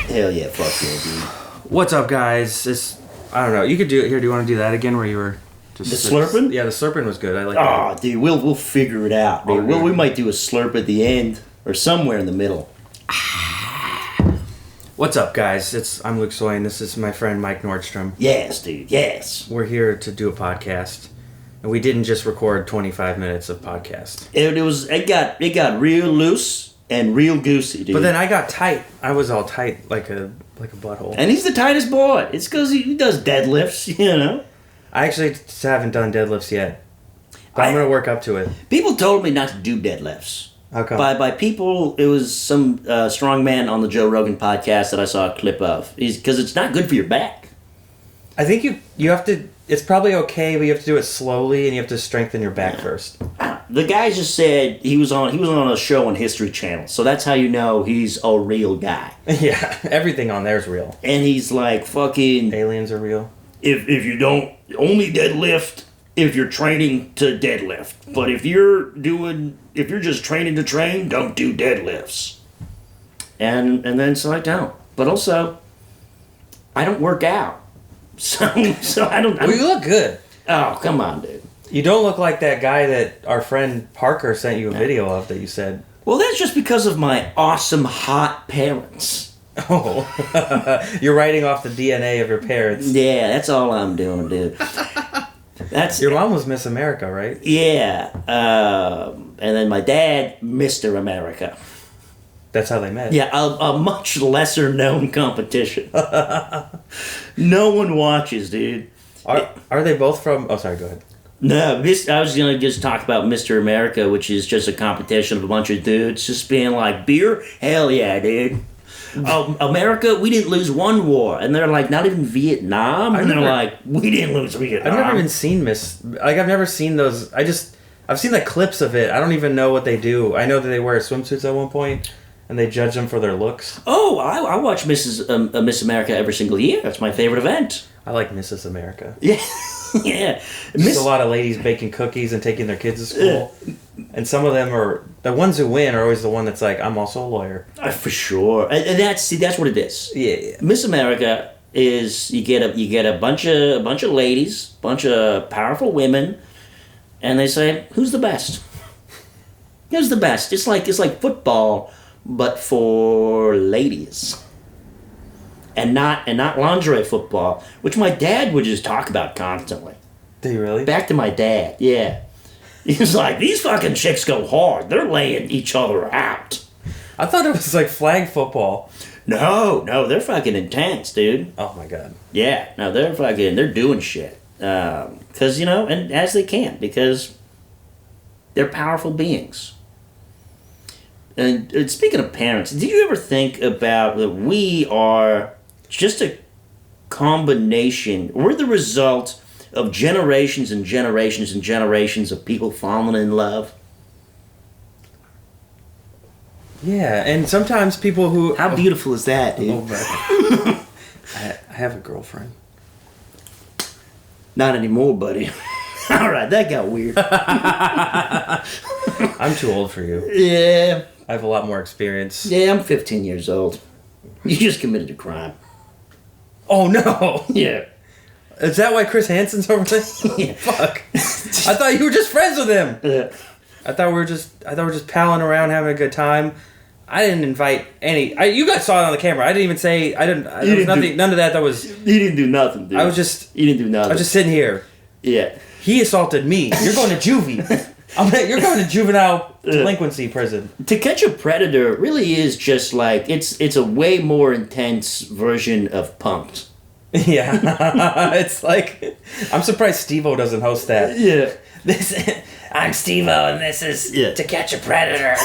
Hell yeah, fuck yeah, dude. What's up, guys? I don't know. You could do it here. Do you want to do that again, where you were just the slurping? Yeah, the slurping was good. I like. Oh, dude, we'll figure it out. Dude. Oh, we might do a slurp at the end or somewhere in the middle. What's up, guys? I'm Luke Soy, and this is my friend Mike Nordstrom. Yes, dude. Yes. We're here to do a podcast, and we didn't just record 25 minutes of podcast. It got real loose and real goosey, dude. But then I got tight. I was all tight like a butthole. And he's the tightest boy. It's because he does deadlifts, you know. I actually haven't done deadlifts yet, but I'm gonna work up to it. People told me not to do deadlifts. How come? By people, it was some strong man on the Joe Rogan podcast that I saw a clip of. Because it's not good for your back. I think you have to. It's probably okay, but you have to do it slowly, and you have to strengthen your back first. The guy just said he was on a show on History Channel, so that's how you know he's a real guy. Yeah, everything on there is real. And he's like, fucking aliens are real. If you don't only deadlift if you're training to deadlift, but if you're just training to train, don't do deadlifts. And then so I don't. But also, I don't work out, so I don't. Well, you look good. Oh, come on, dude. You don't look like that guy that our friend Parker sent you a video of that you said. Well, that's just because of my awesome hot parents. Oh, you're writing off the DNA of your parents. Yeah, that's all I'm doing, dude. Your mom was Miss America, right? Yeah, and then my dad, Mr. America. That's how they met. Yeah, a much lesser known competition. No one watches, dude. Are they both from? Oh, sorry. Go ahead. No, I was gonna just talk about Mr. America, which is just a competition of a bunch of dudes just being like, beer? Hell yeah, dude. America, we didn't lose one war. And they're like, not even Vietnam? And they're like, we didn't lose Vietnam. I've never even seen I've never seen those. I've seen the clips of it. I don't even know what they do. I know that they wear swimsuits at one point, and they judge them for their looks. Oh, I watch Miss America every single year. That's my favorite event. I like Mrs. America. Yeah. Yeah. Just a lot of ladies baking cookies and taking their kids to school. And some of them are, the ones who win are always the one that's like, I'm also a lawyer. For sure. And that's what it is. Yeah. Miss America is, you get a bunch of ladies, bunch of powerful women, and they say, who's the best? Who's the best? It's like football, but for ladies. And not lingerie football, which my dad would just talk about constantly. Do you really? Back to my dad, yeah. He's like, these fucking chicks go hard. They're laying each other out. I thought it was like flag football. No, they're fucking intense, dude. Oh my god. Yeah, no, they're doing shit. Because, and as they can, because they're powerful beings. And speaking of parents, did you ever think about that we are just a combination, we're the result of generations and generations and generations of people falling in love? Yeah, and sometimes people who... How beautiful is that, dude? Oh, I have a girlfriend. Not anymore, buddy. All right, that got weird. I'm too old for you. Yeah. I have a lot more experience. Yeah, I'm 15 years old. You just committed a crime. Oh, no. Yeah. Is that why Chris Hansen's over there? Yeah. Fuck. I thought you were just friends with him. Yeah. I thought we were just palling around having a good time. I didn't invite any. You guys saw it on the camera. I didn't even say. None of that was. You didn't do nothing, dude. You didn't do nothing. I was just sitting here. Yeah. He assaulted me. You're going to juvie. You're going to juvenile delinquency prison. To Catch a Predator really is just like it's a way more intense version of Punk'd. Yeah, it's like I'm surprised Steve-O doesn't host that. Yeah. I'm Steve-O, and this is To Catch a Predator.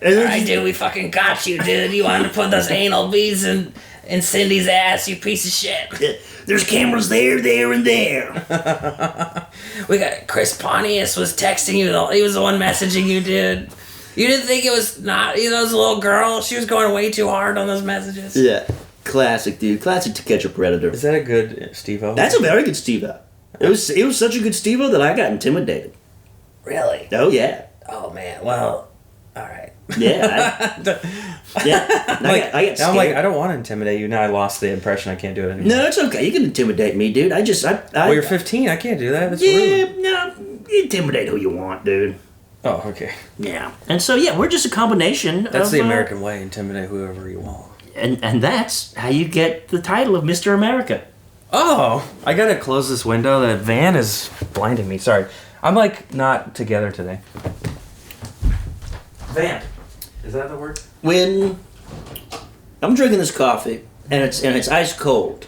Alright, dude, we fucking got you, dude. You wanted to put those anal beads in Cindy's ass, you piece of shit. There's cameras there, and there. We got Chris Pontius was texting you. He was the one messaging you, dude. You didn't think it was not, it was a little girl? She was going way too hard on those messages. Yeah. Classic, dude. Classic To Catch a Predator. Is that a good Steve-O? That's a very good Steve-O. It was such a good Steve-O that I got intimidated. Really? Oh, yeah. Oh, man. Well, All right. Yeah. Yeah. I'm like, I get now I'm like, scared. I don't want to intimidate you. Now I lost the impression. I can't do it anymore. No, it's okay. You can intimidate me, dude. Well, you're 15. I can't do that. That's Yeah, rude. no, you intimidate who you want, dude. Oh, okay. Yeah. And so, yeah, we're just a combination That's of... the American way. Intimidate whoever you want. And that's how you get the title of Mr. America. Oh, I gotta close this window. The van is blinding me. Sorry. I'm like not together today. Van. Is that the word? When I'm drinking this coffee and it's ice cold,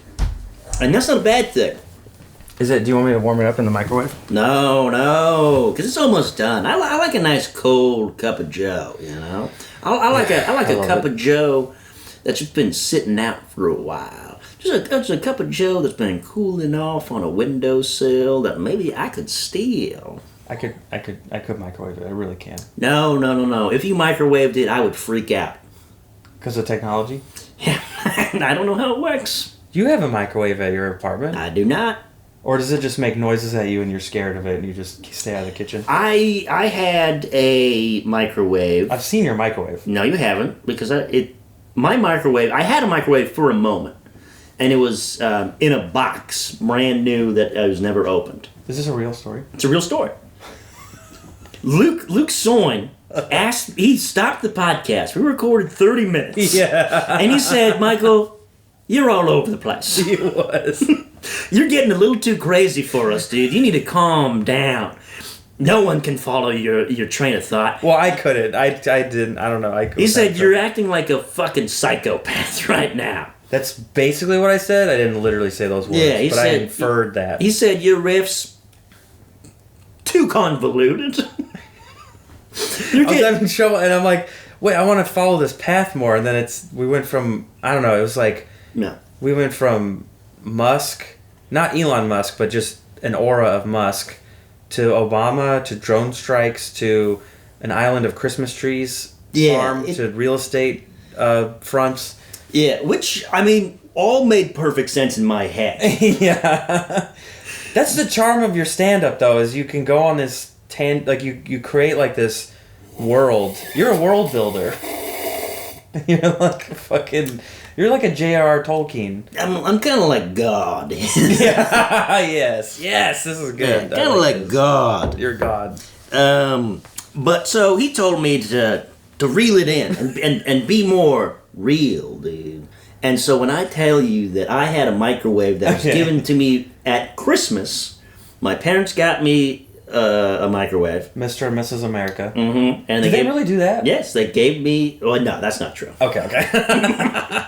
and that's not a bad thing. Is it? Do you want me to warm it up in the microwave? No, because it's almost done. I like a nice cold cup of Joe. You know, I like a love cup it. of Joe that's just been sitting out for a while. Just a cup of Joe that's been cooling off on a windowsill that maybe I could steal. I could microwave it. I really can. No. If you microwaved it, I would freak out. Because of technology. Yeah, I don't know how it works. You have a microwave at your apartment, I do not. or does it just make noises at you and you're scared of it and you just stay out of the kitchen? I had a microwave. I've seen your microwave. No, you haven't, because my microwave. I had a microwave for a moment, and it was in a box, brand new, that was never opened. Is this a real story? It's a real story. Luke Soin asked. He stopped the podcast. We recorded 30 minutes. Yeah. And he said, "Michael, you're all over the place. He was. You're getting a little too crazy for us, dude. You need to calm down. No one can follow your train of thought." Well, I couldn't. I didn't. I don't know. He said, "You're acting like a fucking psychopath right now." That's basically what I said. I didn't literally say those words, Yeah, he but I said- inferred that. He said, "Your riff's too convoluted." You're I was getting, having trouble, and I'm like, wait, I want to follow this path more. And then we went from, I don't know, it was like, no. we went from Musk, not Elon Musk, but just an aura of Musk, to Obama, to drone strikes, to an island of Christmas trees farm, to real estate fronts. Yeah, which, I mean, all made perfect sense in my head. Yeah. That's the charm of your stand-up, though, is you can go on this, like, you create, like, this world. You're a world builder. You're like a J.R.R. Tolkien. I'm kind of like God. Yeah, yes, this is good. Kind of like this. God. You're God. But so he told me to reel it in and be more real, dude. And so when I tell you that I had a microwave that was given to me at Christmas, my parents got me a microwave. Mr. and Mrs. America. Mm-hmm. And Did they really do that? Yes, they gave me. Oh no, that's not true. Okay.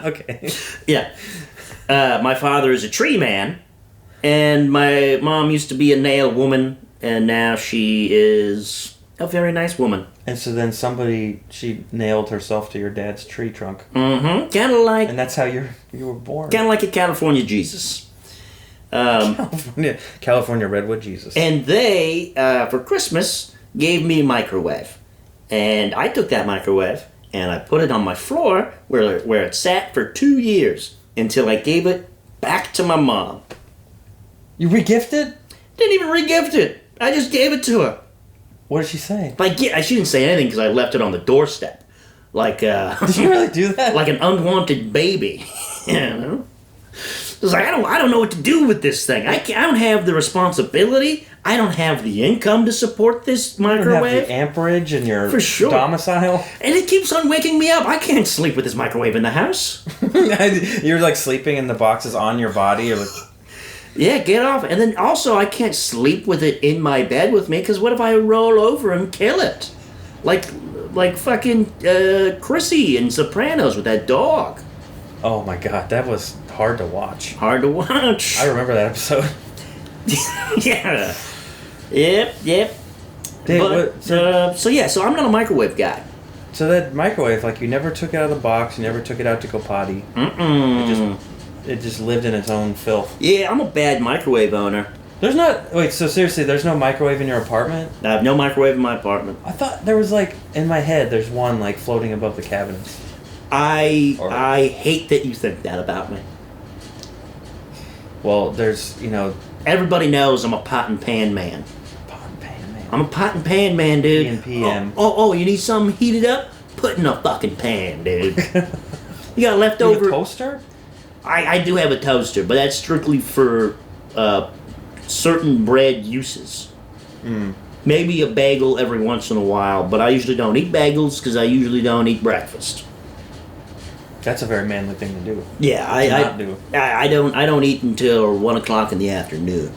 Okay. Yeah, my father is a tree man, and my mom used to be a nail woman, and now she is a very nice woman. And so then she nailed herself to your dad's tree trunk. Mm-hmm. Kind of like. And that's how you were born. Kind of like a California Jesus. California Redwood Jesus. And they, for Christmas, gave me a microwave. And I took that microwave and I put it on my floor where it sat for 2 years until I gave it back to my mom. You regifted? Didn't even re-gift it. I just gave it to her. What did she say? She didn't say anything because I left it on the doorstep. Like, Did you really do that? like an unwanted baby. You know? It was like, I don't know what to do with this thing. I don't have the responsibility. I don't have the income to support this You don't microwave. have the amperage in your For sure. domicile. And it keeps on waking me up. I can't sleep with this microwave in the house. You're like sleeping in the boxes on your body. You're like, Yeah, get off. And then also, I can't sleep with it in my bed with me because what if I roll over and kill it? Like fucking Chrissy in Sopranos with that dog. oh my god, that was hard to watch. Hard to watch. I remember that episode. Yeah. Yep. Dave, But, so I'm not a microwave guy. So that microwave, like, you never took it out of the box, you never took it out to go potty. Mm-mm. It just lived in its own filth. Yeah, I'm a bad microwave owner. There's not... Wait, so seriously, there's no microwave in your apartment? I have no microwave in my apartment. I thought there was, like, in my head, there's one, like, floating above the cabinets. I hate that you think that about me. Well, there's, Everybody knows I'm a pot and pan man. pot and pan, man. I'm a pot and pan man, dude. PM. Oh, you need something heated up? Put in a fucking pan, dude. You got leftover... a toaster? I do have a toaster, but that's strictly for certain bread uses. Maybe a bagel every once in a while, but I usually don't eat bagels because I usually don't eat breakfast. That's a very manly thing to do. Yeah, I don't eat until 1 o'clock in the afternoon.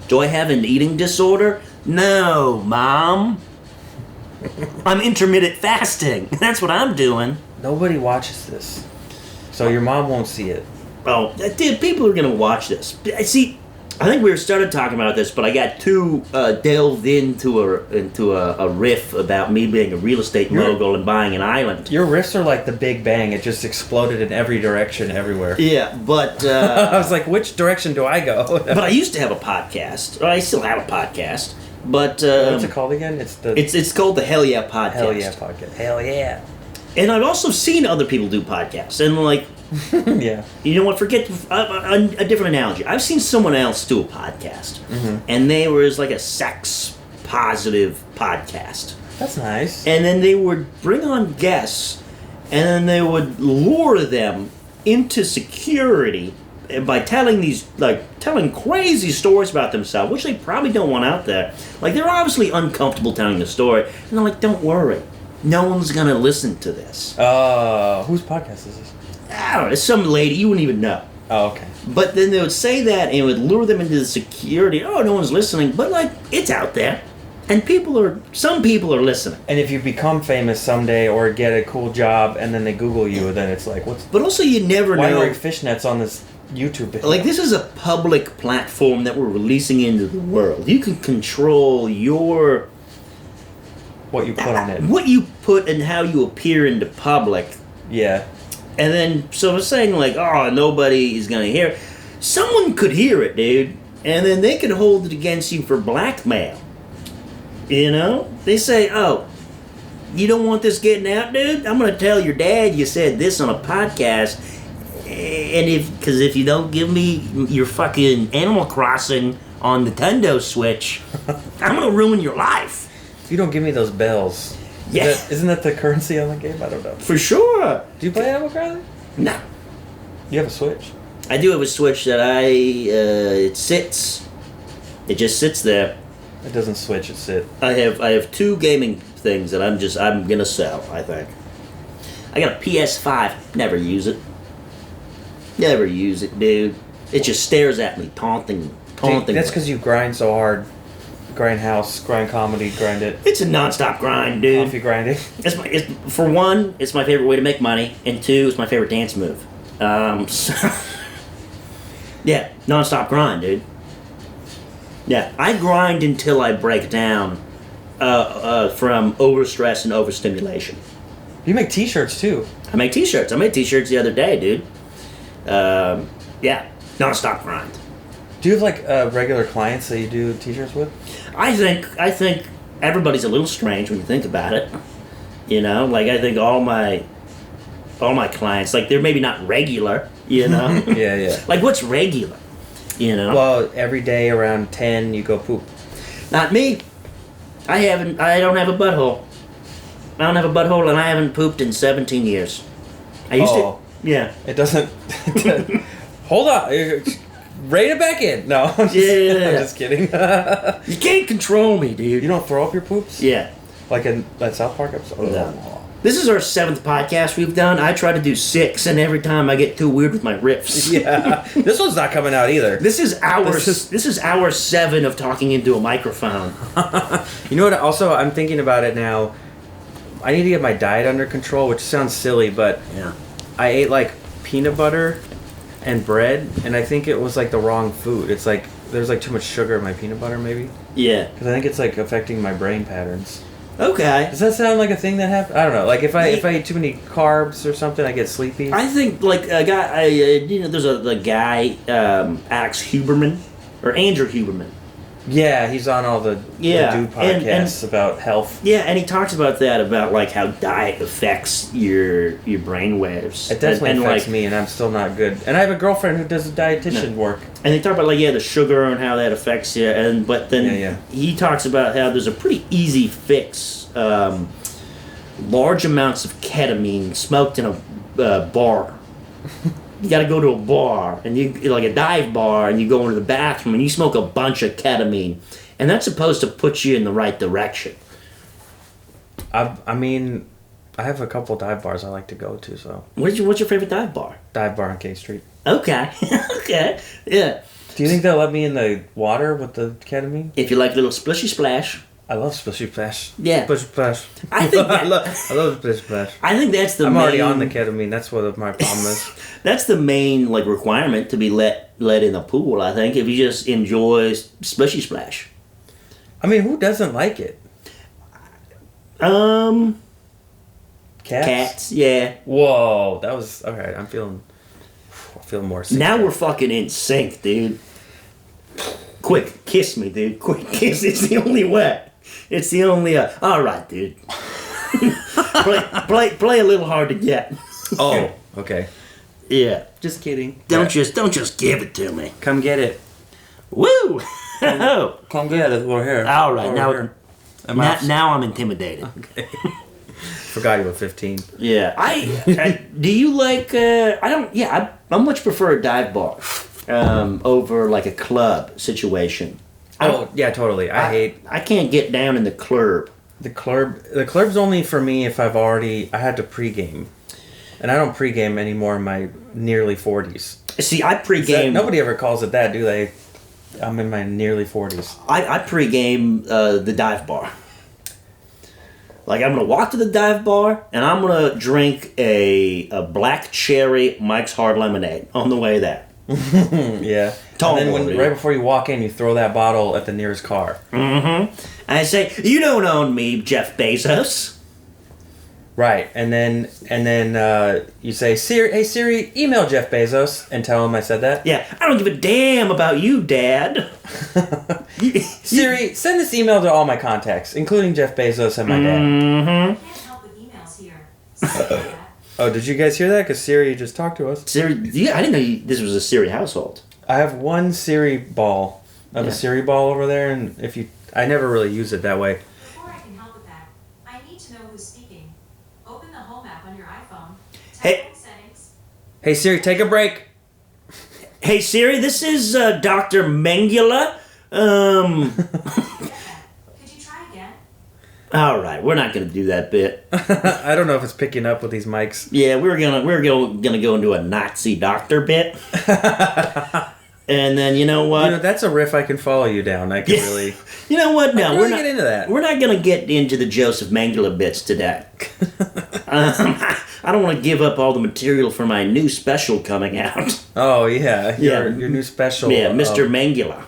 Do I have an eating disorder? No, Mom. I'm intermittent fasting. That's what I'm doing. Nobody watches this, so your mom won't see it. Oh, dude, people are gonna watch this. See, I think we started talking about this, but I got too delved into a riff about me being a real estate mogul and buying an island. Your riffs are like the Big Bang. It just exploded in every direction, everywhere. Yeah, but I was like, which direction do I go? But I used to have a podcast. Or I still have a podcast. But what's it called again? It's called the Hell Yeah Podcast. Hell Yeah Podcast. Hell yeah. And I've also seen other people do podcasts, and like, yeah. You know what? Forget a different analogy. I've seen someone else do a podcast, and they were like a sex positive podcast. That's nice. And then they would bring on guests, and then they would lure them into security by telling crazy stories about themselves, which they probably don't want out there. Like, they're obviously uncomfortable telling the story, and they're like, "Don't worry, no one's gonna listen to this." Whose podcast is this? I don't know, it's some lady you wouldn't even know. Oh, okay. But then they would say that, and it would lure them into the security. Oh, no one's listening, but like, it's out there, and some people are listening. And if you become famous someday or get a cool job, and then they Google you, then it's like, what's? But also, you never Why know. are fishnets on this YouTube video? Like, this is a public platform that we're releasing into the world. You can control what you put on it. What you put and how you appear into public. Yeah. And then, so I'm saying, like, oh, nobody is going to hear it. Someone could hear it, dude. And then they could hold it against you for blackmail. You know? They say, oh, you don't want this getting out, dude? I'm going to tell your dad you said this on a podcast. And if you don't give me your fucking Animal Crossing on Nintendo Switch, I'm going to ruin your life. If you don't give me those bells. Yeah. Isn't that the currency on the game? I don't know. For sure. Do you play Animal Crossing? No. You have a Switch? I do have a Switch that it sits. It just sits there. It doesn't switch, it sit. I have 2 gaming things that I'm gonna sell, I think. I got a PS5, never use it. Never use it, dude. It just stares at me, taunting. That's because you grind so hard. Grind house, grind comedy, grind it. It's a non-stop grind, dude. Coffee grinding. For one, it's my favorite way to make money, and 2, it's my favorite dance move. Yeah, non-stop grind, dude. Yeah, I grind until I break down from overstress and overstimulation. You make t-shirts too. I make t-shirts. I made t-shirts the other day, dude. Yeah, non-stop grind. Do you have like regular clients that you do t-shirts with? I think everybody's a little strange when you think about it. You know, like I think all my clients, like they're maybe not regular. You know. Yeah. Like, what's regular? You know. Well, every day around 10 you go poop. Not me. I don't have a butthole. I don't have a butthole, and I haven't pooped in 17 years. I used to. Yeah. It doesn't. Hold on. Rein it back in. No. I'm just kidding. You can't control me, dude. You don't throw up your poops? Yeah. Like in that South Park episode? No. This is our 7th podcast we've done. I try to do 6, and every time I get too weird with my riffs. Yeah. This one's not coming out either. This is hour 7 of talking into a microphone. You know what? Also, I'm thinking about it now. I need to get my diet under control, which sounds silly, but yeah. I ate like peanut butter and bread, and I think it was like the wrong food. It's like there's like too much sugar in my peanut butter, maybe. Yeah. Because I think it's like affecting my brain patterns. Okay. Does that sound like a thing that happens? I don't know. Like if I eat too many carbs or something, I get sleepy. I think like a guy. There's a guy, Alex Huberman or Andrew Huberman. Yeah, he's on all the Yeah, Dude podcasts about health. Yeah, and he talks about that, about like how diet affects your brain waves. It definitely and affects like, me, and I'm still not good. And I have a girlfriend who does dietitian work. And they talk about like the sugar and how that affects you, but then he talks about how there's a pretty easy fix. Large amounts of ketamine smoked in a bar. You got to go to a bar, and you like a dive bar, and you go into the bathroom, and you smoke a bunch of ketamine, and that's supposed to put you in the right direction. I mean, I have a couple dive bars I like to go to. So What's your favorite dive bar? dive bar on K Street. Okay, okay, yeah. Do you think they'll let me in the water with the ketamine? If you like a little splishy splash. I love Splishy Splash. Yeah. Splishy Splash. I think I love Splishy Splash. I think that's the I'm main, already on the ketamine. That's what my problem is. That's the main like requirement to be let in the pool. I think if you just enjoy splishy splash. I mean, who doesn't like it? Cats, yeah. Whoa, that was okay. I feel more sick. Now we're fucking in sync, dude. Quick, kiss me, dude. Quick kiss. It's the only way. It's the only. All right, dude. play a little hard to get. Oh, okay. Yeah. Just kidding. Don't just give it to me. Come get it. Woo! Come get it. We're here. All right, We're now here. now I'm intimidated. Okay. Forgot you were 15. Yeah, I do you like? I don't. Yeah, I much prefer a dive bar over like a club situation. Oh yeah, totally. I can't get down in the club. The club's only for me if I had to pregame, and I don't pregame anymore in my nearly 40s. See, I pregame. Nobody ever calls it that, do they? I'm in my nearly 40s. I pregame the dive bar. Like I'm gonna walk to the dive bar and I'm gonna drink a black cherry Mike's Hard Lemonade on the way there. Yeah. Tall and then boy, right before you walk in, you throw that bottle at the nearest car. Mm-hmm. And I say, "You don't own me, Jeff Bezos." Right, and then you say, Siri, "Hey Siri, email Jeff Bezos," and tell him I said that. Yeah, I don't give a damn about you, Dad. Siri, send this email to all my contacts, including Jeff Bezos and my dad. Mm-hmm. I can't help with emails here. Sorry about that. Oh, did you guys hear that? Because Siri just talked to us. Siri, yeah, I didn't know this was a Siri household. I have one Siri ball. I have a Siri ball over there, and I never really use it that way. Before I can help with that, I need to know who's speaking. Open the home app on your iPhone. Hey. Telephone settings. Hey Siri, take a break. Hey Siri, this is Dr. Mengele. Could you try again? All right, we're not gonna do that bit. I don't know if it's picking up with these mics. Yeah, we're gonna go into a Nazi doctor bit. And then you know what? That's a riff I can follow you down. I can really. You know what? No, really we're not get into that. We're not gonna get into the Joseph Mengele bits today. I don't want to give up all the material for my new special coming out. Oh yeah, your new special. Yeah, Mr. Mengele.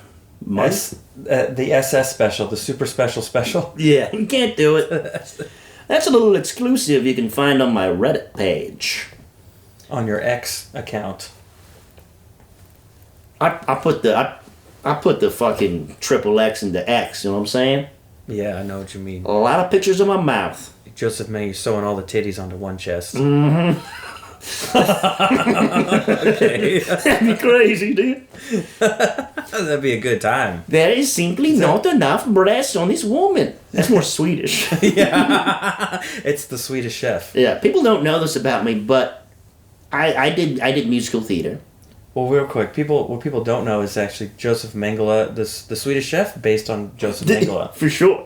The SS special, the super special. Yeah, you can't do it. That's a little exclusive you can find on my Reddit page. On your X account. I put the fucking triple X into X, you know what I'm saying? Yeah, I know what you mean. A lot of pictures of my mouth. Joseph May sewing all the titties onto one chest. Mm-hmm. Okay. That'd be crazy, dude. That'd be a good time. There is simply not enough breasts on this woman. That's more Swedish. Yeah. It's the Swedish chef. Yeah, people don't know this about me, but I did musical theater. Well, real quick, what people don't know is actually Joseph Mengele, the Swedish chef, based on Joseph Mengele. For sure.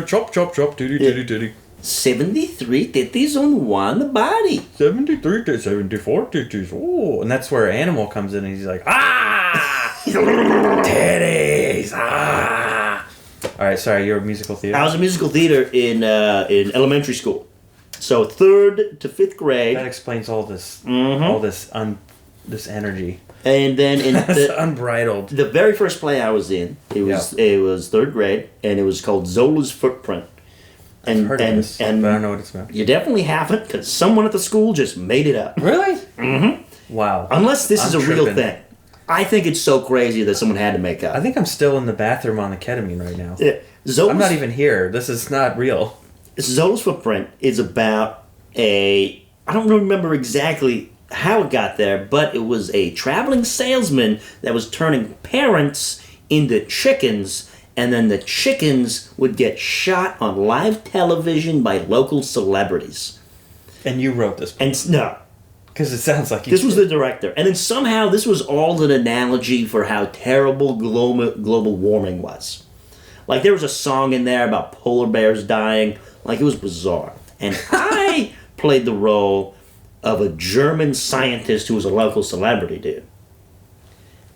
Chop, chop, chop, titty. 73 titties on one body. 73 to 74 titties. Oh, and that's where Animal comes in and he's like, ah! Titties! Ah! Alright, sorry, you're a musical theater? I was in musical theater in elementary school. So 3rd to 5th grade. That explains all this, Mm-hmm. all this energy. And then in That's unbridled. the very first play I was in, it was 3rd grade, and it was called Zola's Footprint. I've heard of this, but I don't know what it's about. You definitely haven't, because someone at the school just made it up. Really? Mm-hmm. Wow. Unless this is a real tripping. thing. I think it's so crazy that someone had to make up. I think I'm still in the bathroom on the ketamine right now. Yeah. I'm not even here. This is not real. Zola's footprint is about I don't remember exactly how it got there, but it was a traveling salesman that was turning parents into chickens, and then the chickens would get shot on live television by local celebrities. And you wrote this book. And no, Because it sounds like you this was the director. And then somehow this was all an analogy for how terrible global warming was. Like there was a song in there about polar bears dying. Like it was bizarre. And I played the role of a German scientist who was a local celebrity, dude.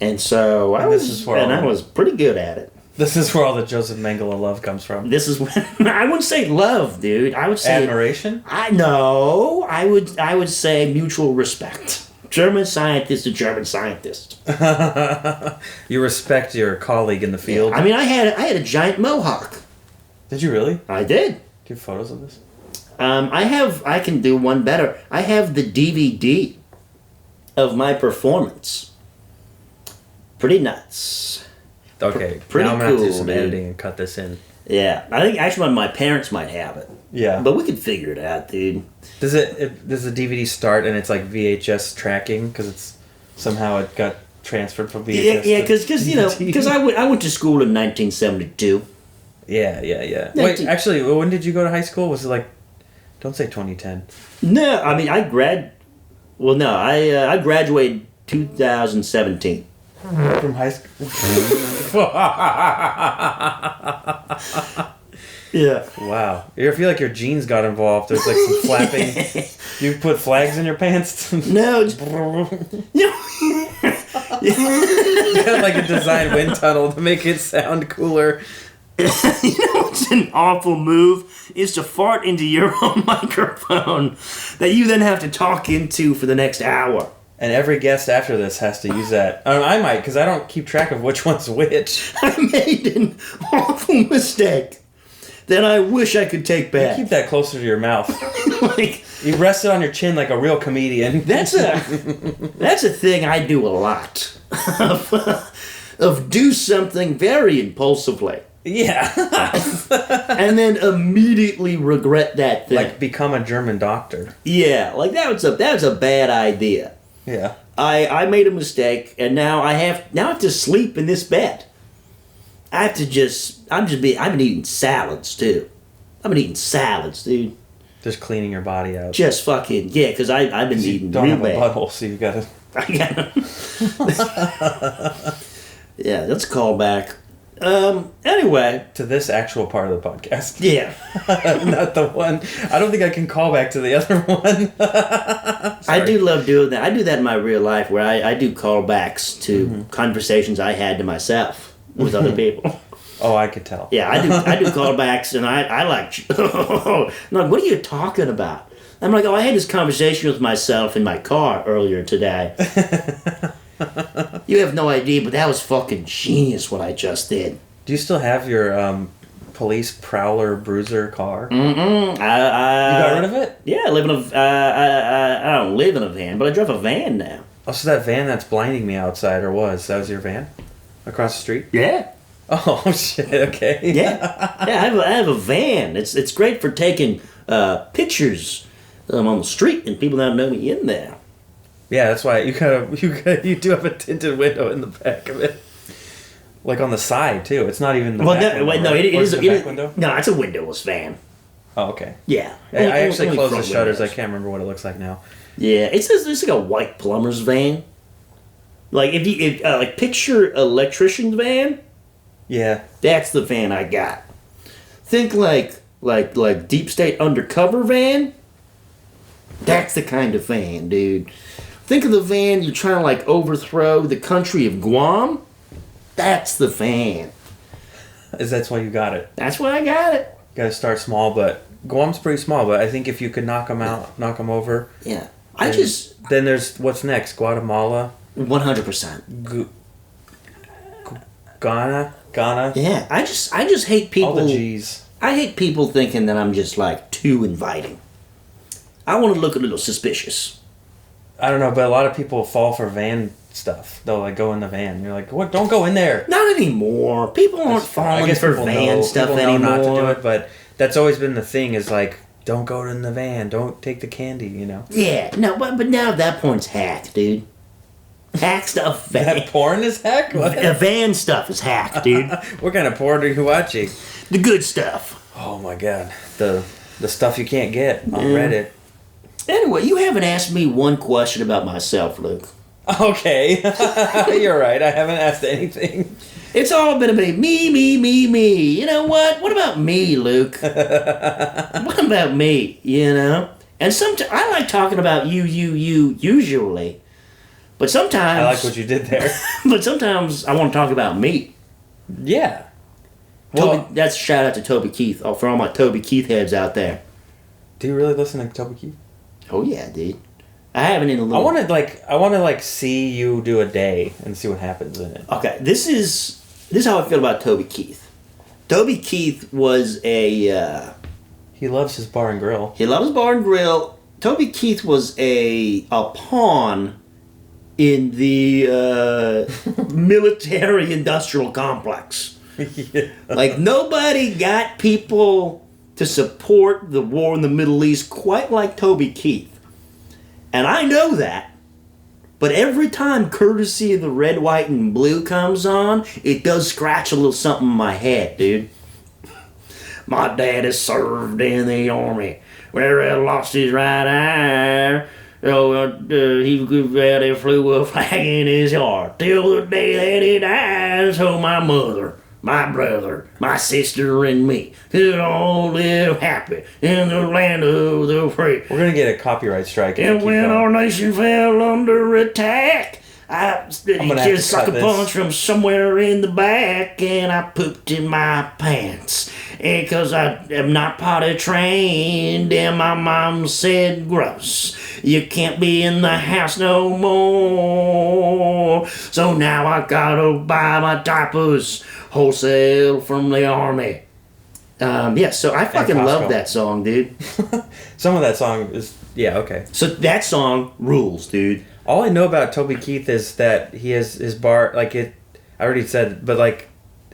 And so I was pretty good at it. This is where all the Joseph Mengele love comes from. This is when I wouldn't say love, dude. I would say Admiration? I would say mutual respect. German scientist to German scientist. You respect your colleague in the field. I mean, I had a giant mohawk. Did you really? I did. Do you have photos of this? I can do one better. I have the DVD of my performance. Pretty nuts. Okay, Pretty now I'm going to have to do cool, some dude. editing and cut this in. Yeah, I think actually my parents might have it. Yeah. But we could figure it out, dude. Does the DVD start and it's like VHS tracking because it's somehow it got transferred from VHS? Yeah, because DVD? because I went to school in 1972. Yeah. Wait, actually, when did you go to high school? Was it like? Don't say 2010. No, I mean I graduated 2017. From high school. Yeah. Wow. I feel like your jeans got involved. There's like some flapping. You put flags in your pants. No. It's, You got like a design wind tunnel to make it sound cooler. You know what's an awful move is to fart into your own microphone that you then have to talk into for the next hour. And every guest after this has to use that. I might, because I don't keep track of which one's which. I made an awful mistake that I wish I could take back. Keep that closer to your mouth. Like, You rest it on your chin like a real comedian. that's a thing I do a lot. of do something very impulsively. Yeah. And then immediately regret that thing. Like become a German doctor. Yeah, like that was a bad idea. Yeah. I made a mistake, and now I have to sleep in this bed. I've been eating salads too. I've been eating salads, dude. Just cleaning your body out. Just fucking yeah, because I've been eating Don't real have a bad. butthole, so you gotta. I got Yeah, let's call back. Anyway, To this actual part of the podcast. yeah, Not the one. I don't think I can call back to the other one. I do love doing that. I do that in my real life, where I do callbacks to conversations I had to myself with other people. Oh, I could tell. Yeah, I do callbacks, and I like. I'm like, what are you talking about? I'm like, I had this conversation with myself in my car earlier today. You have no idea, but that was fucking genius what I just did. Do you still have your police prowler bruiser car? Mm-mm. You got rid of it? Yeah, I live in a. I don't live in a van, but I drive a van now. Oh, so that van that's blinding me outside, or that was your van? Across the street? Yeah. Oh, shit, okay. Yeah. Yeah, I have a van. It's great for taking pictures on the street and people don't know me in there. Yeah, that's why you do have a tinted window in the back of it. Like on the side, too. It's not even the back window, wait, no, right? it Or is the back window? No, it's a windowless van. Oh, okay. Yeah. I actually Only closed the front shutters. I windows. can't remember what it looks like now. Yeah, it's like a white plumber's van. Like if like picture electrician's van, Yeah. that's the van I got. Think like deep state undercover van. That's the kind of van, dude. Think of the van you're trying to like overthrow the country of Guam. That's the van. That's why you got it. That's why I got it. Got to start small, but Guam's pretty small. But I think if you could knock them out, knock them over. Yeah. Then there's what's next? Guatemala, 100%. Ghana. Yeah. I just hate people. All the G's. I hate people thinking that I'm just like too inviting. I want to look a little suspicious. I don't know, but a lot of people fall for van stuff. They'll like go in the van. You're like, what? Don't go in there. Not anymore. People aren't falling for people van know, stuff people anymore. know not to do it, but that's always been the thing. Is like, don't go in the van. Don't take the candy. You know. Yeah, no, but now that point's hacked, dude. Hack stuff. That porn is heck. What? Van stuff is hacked, dude. What kind of porn are you watching? The good stuff. Oh my god, the stuff you can't get on Reddit. Anyway, you haven't asked me one question about myself, Luke. Okay, you're right. I haven't asked anything. It's all been about me. You know what? What about me, Luke? What about me? You know? And sometimes I like talking about you usually. But sometimes I like what you did there. But sometimes I want to talk about me. Yeah. Toby, that's a shout out to Toby Keith. Oh, for all my Toby Keith heads out there. Do you really listen to Toby Keith? Oh yeah, dude. I haven't in a little. I want to see you do a day and see what happens in it. Okay, this is how I feel about Toby Keith. Toby Keith was a. He loves his bar and grill. He loves bar and grill. Toby Keith was a pawn in the military-industrial complex. Yeah. Like, nobody got people to support the war in the Middle East quite like Toby Keith. And I know that. But every time Courtesy of the Red, White, and Blue comes on, it does scratch a little something in my head, dude. My dad has served in the army, where he lost his right eye. He flew a flag in his heart till the day that he died. So my mother, my brother, my sister, and me could all live happy in the land of the free. We're gonna get a copyright strike. And when our nation fell under attack, I just sucker punch from somewhere in the back, and I pooped in my pants. And 'cause I am not potty trained, and my mom said, gross, you can't be in the house no more. So now I gotta buy my diapers wholesale from the army. So I fucking love that song, dude. Some of that song is, yeah, okay. So that song rules, dude. All I know about Toby Keith is that he has his bar, like it, I already said, but like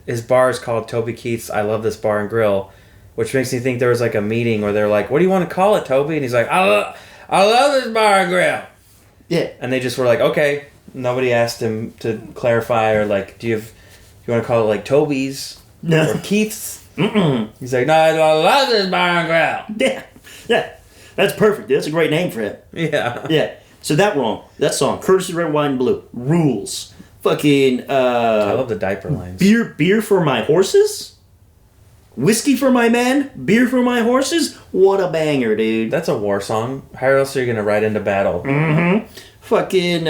his bar is called Toby Keith's I Love This Bar and Grill, which makes me think there was like a meeting where they're like, what do you want to call it, Toby? And he's like, I love this bar and grill. Yeah. And they just were like, okay. Nobody asked him to clarify or like, do you want to call it like Toby's or Keith's? Mm-mm. He's like, no, I love this bar and grill. Yeah. That's perfect. That's a great name for it. Yeah. Yeah. So that song, Courtesy Red, White, and Blue, rules. Fucking, I love the diaper lines. Beer for my horses? Whiskey for my men? Beer for my horses? What a banger, dude. That's a war song. How else are you going to ride into battle? Mm-hmm. Fucking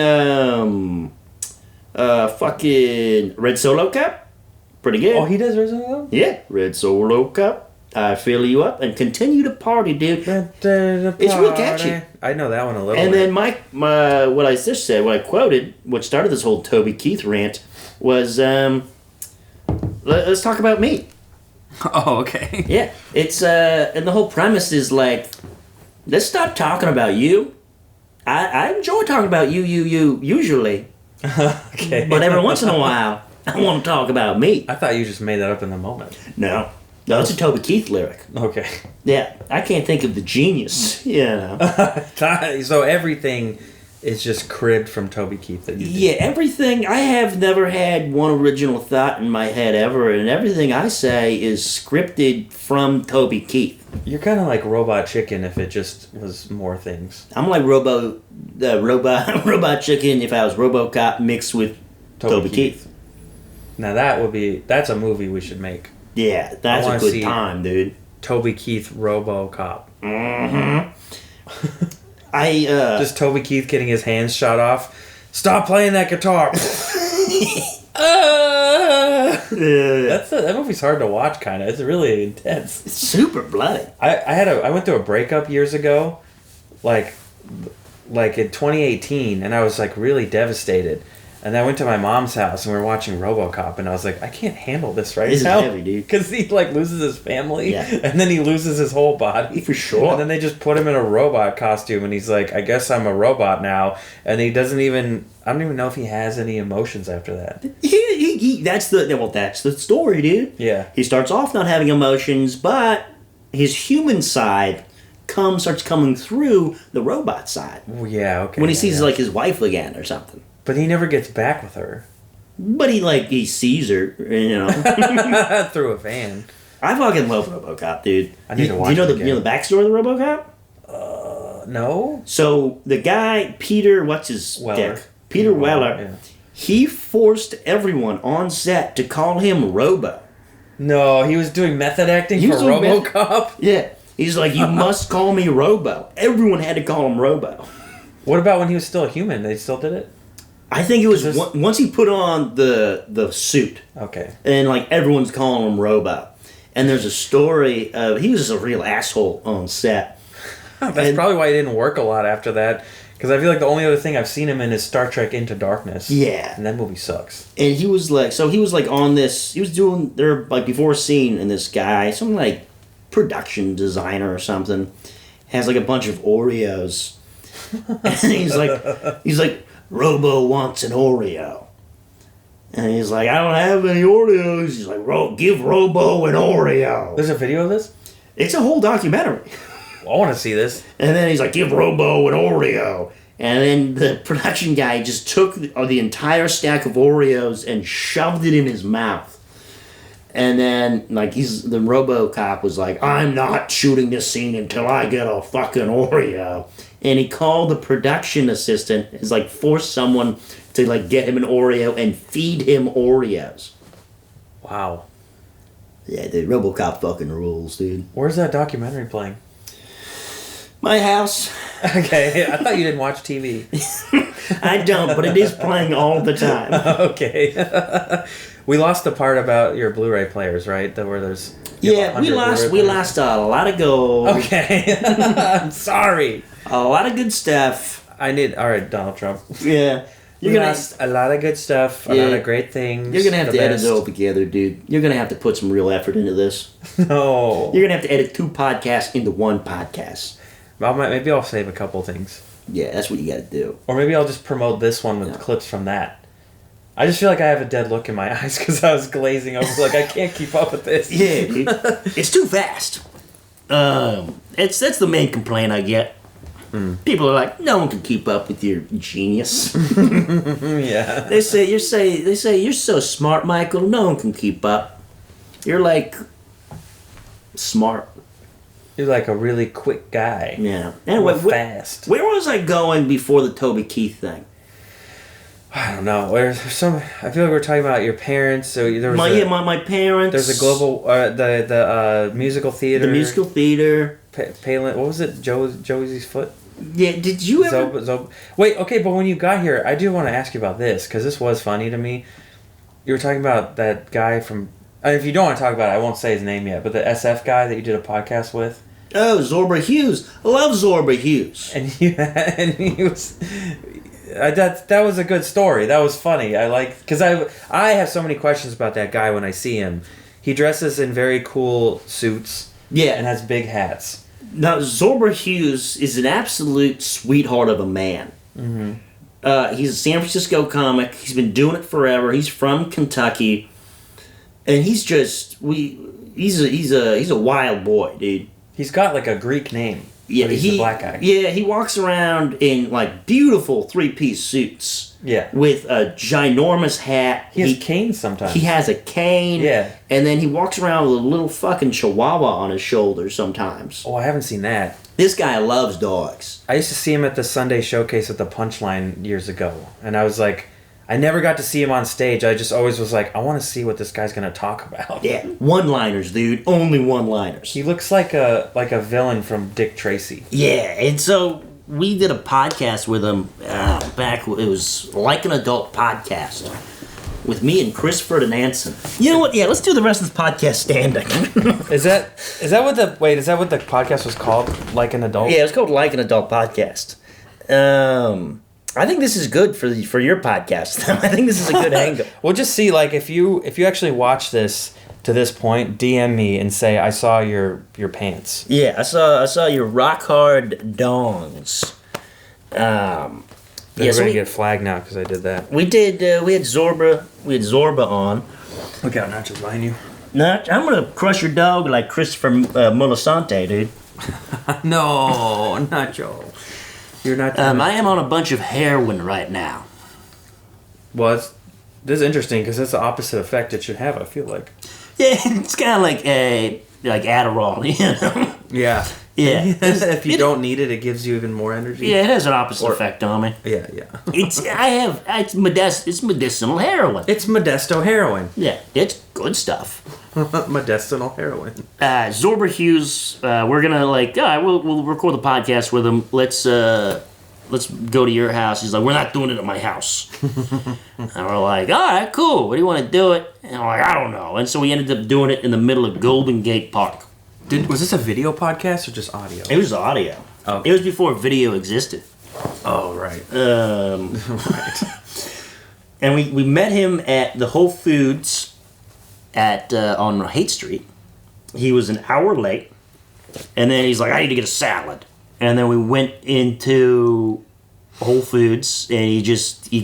Red Solo Cup? Pretty good. Oh, he does Red Solo? Yeah, Red Solo Cup. I fill you up and continue to party, dude. It's real catchy. I know that one a little And bit. then my what I just said, what I quoted, what started this whole Toby Keith rant was, let's talk about me. Oh, okay. Yeah, it's and the whole premise is like, let's stop talking about you. I enjoy talking about you usually, Okay. but every once in a while I want to talk about me. I thought you just made that up in the moment. No, it's a Toby Keith lyric. Okay. Yeah, I can't think of the genius. You know. So everything is just cribbed from Toby Keith that you did. Yeah, everything. I have never had one original thought in my head ever, and everything I say is scripted from Toby Keith. You're kind of like Robot Chicken if it just was more things. I'm like Robot Chicken if I was RoboCop mixed with Toby Keith. Now that's a movie we should make. Yeah, that's a good see time, dude. Toby Keith RoboCop. Mm-hmm. Just Toby Keith getting his hands shot off. Stop playing that guitar. That movie's hard to watch, kind of. It's really intense. It's super bloody. I went through a breakup years ago, like in 2018, and I was like really devastated. And I went to my mom's house and we were watching RoboCop, and I was like, I can't handle this right This now. is heavy, dude. Because he like loses his family, Yeah. and then he loses his whole body. For sure. And then they just put him in a robot costume, and he's like, I guess I'm a robot now. And he doesn't even, I don't even know if he has any emotions after that. That's the story, dude. Yeah. He starts off not having emotions, but his human side starts coming through the robot side. Well, yeah, okay. When he yeah, sees yeah. like his wife again or something. But he never gets back with her. But he sees her, Through a van. I fucking love RoboCop, dude. I need to watch Do you know it the again. backstory of the RoboCop? No? So the guy Peter, what's his Weller. dick? Peter Weller. Yeah. He forced everyone on set to call him Robo. No, he was doing method acting He for was doing RoboCop? Yeah. He's like, you must call me Robo. Everyone had to call him Robo. What about when he was still a human? They still did it? I think it was Is this- once he put on the suit, Okay. and like everyone's calling him Robo. And there's a story of he was just a real asshole on set. That's And- probably why he didn't work a lot after that. Because I feel like the only other thing I've seen him in is Star Trek Into Darkness. Yeah. And that movie sucks. And he was like on this, he was doing there like before a scene, and this guy, some like production designer or something, has like a bunch of Oreos. And he's like, Robo wants an Oreo. And he's like, I don't have any Oreos. He's like, give Robo an Oreo. There's a video of this? It's a whole documentary. I want to see this. And then he's like, give Robo an Oreo. And then the production guy just took the entire stack of Oreos and shoved it in his mouth. And then, like, the RoboCop was like, I'm not shooting this scene until I get a fucking Oreo. And he called the production assistant, is like, force someone to, like, get him an Oreo and feed him Oreos. Wow. Yeah, the RoboCop fucking rules, dude. Where's that documentary playing? My house. Okay, I thought you didn't watch TV. I don't, but it is playing all the time. Okay. We lost the part about your Blu-ray players, right? Where there's you have Yeah, we 100 lost Blu-ray we players. lost a lot of gold. Okay. I'm sorry. A lot of good stuff. All right, Donald Trump. Yeah. You're gonna lost a lot of good stuff, a Yeah. lot of great things. You're gonna have the to edit best. it all together, dude. You're gonna have to put some real effort into this. No. You're gonna have to edit 2 podcasts into 1 podcast. Maybe I'll save a couple things. Yeah, that's what you gotta do. Or maybe I'll just promote this one with Yeah. clips from that. I just feel like I have a dead look in my eyes because I was glazing over. Like, I can't keep up with this. Yeah, dude. It's too fast. That's the main complaint I get. People are like, no one can keep up with your genius. Yeah. They say you're so smart, Michael. No one can keep up. You're like smart. You're like a really quick guy. Yeah. Anyway, Fast. where was I going before the Toby Keith thing? I don't know. There's some. I feel like we're talking about your parents. So there was My parents. There's a global the musical theater. The musical theater. Palin. What was it? Joey's Foot. Yeah. Did you ever? Wait. Okay, but when you got here, I do want to ask you about this because this was funny to me. You were talking about that guy from. If you don't want to talk about it, I won't say his name yet. But the SF guy that you did a podcast with. Oh, Zorba Hughes. I love Zorba Hughes. And he was. That was a good story. That was funny. I like because I have so many questions about that guy when I see him. He dresses in very cool suits. Yeah. And has big hats. Now, Zorba Hughes is an absolute sweetheart of a man. Mm-hmm. He's a San Francisco comic. He's been doing it forever. He's from Kentucky, and he's a wild boy, dude. He's got like a Greek name. Yeah, but he's a black guy. Yeah, he walks around in like beautiful 3-piece suits. Yeah. With a ginormous hat. He has canes sometimes. He has a cane. Yeah. And then he walks around with a little fucking chihuahua on his shoulder sometimes. Oh, I haven't seen that. This guy loves dogs. I used to see him at the Sunday showcase at the Punchline years ago, and I was like, I never got to see him on stage. I just always was like, I want to see what this guy's gonna talk about. Yeah, one-liners, dude. Only one-liners. He looks like a villain from Dick Tracy. Yeah, and so we did a podcast with him back. It was Like an Adult Podcast with me and Chris Ferdinandson. You know what? Yeah, let's do the rest of the podcast standing. Is that what the podcast was called? Like an Adult? Yeah, it's called Like an Adult Podcast. I think this is good for your podcast. I think this is a good angle. We'll just see, like, if you actually watch this to this point, DM me and say I saw your pants. Yeah, I saw your rock hard dongs. They're going to get flagged now because I did that. We did. We had Zorba on. Look out, Nacho's behind you. Not, I'm gonna crush your dog like Christopher Molesante, dude. No, Nacho. You're not. I am on a bunch of heroin right now. Well, this is interesting because it's the opposite effect it should have. I feel like. Yeah, it's kind of like Adderall, you know. Yeah. Yeah. If you don't need it, it gives you even more energy. Yeah, it has an opposite effect on me. Yeah. It's medicinal heroin. It's Modesto heroin. Yeah, it's good stuff. Medicinal heroin. Zorba Hughes, we're gonna we'll record the podcast with him. Let's go to your house. He's like, we're not doing it at my house. And we're like, all right, cool. What do you want to do it? And I'm like, I don't know. And so we ended up doing it in the middle of Golden Gate Park. Was this a video podcast or just audio? It was audio. Okay. It was before video existed. Oh, right. Right. And we met him at the Whole Foods on Haight Street. He was an hour late. And then he's like, I need to get a salad. And then we went into Whole Foods and he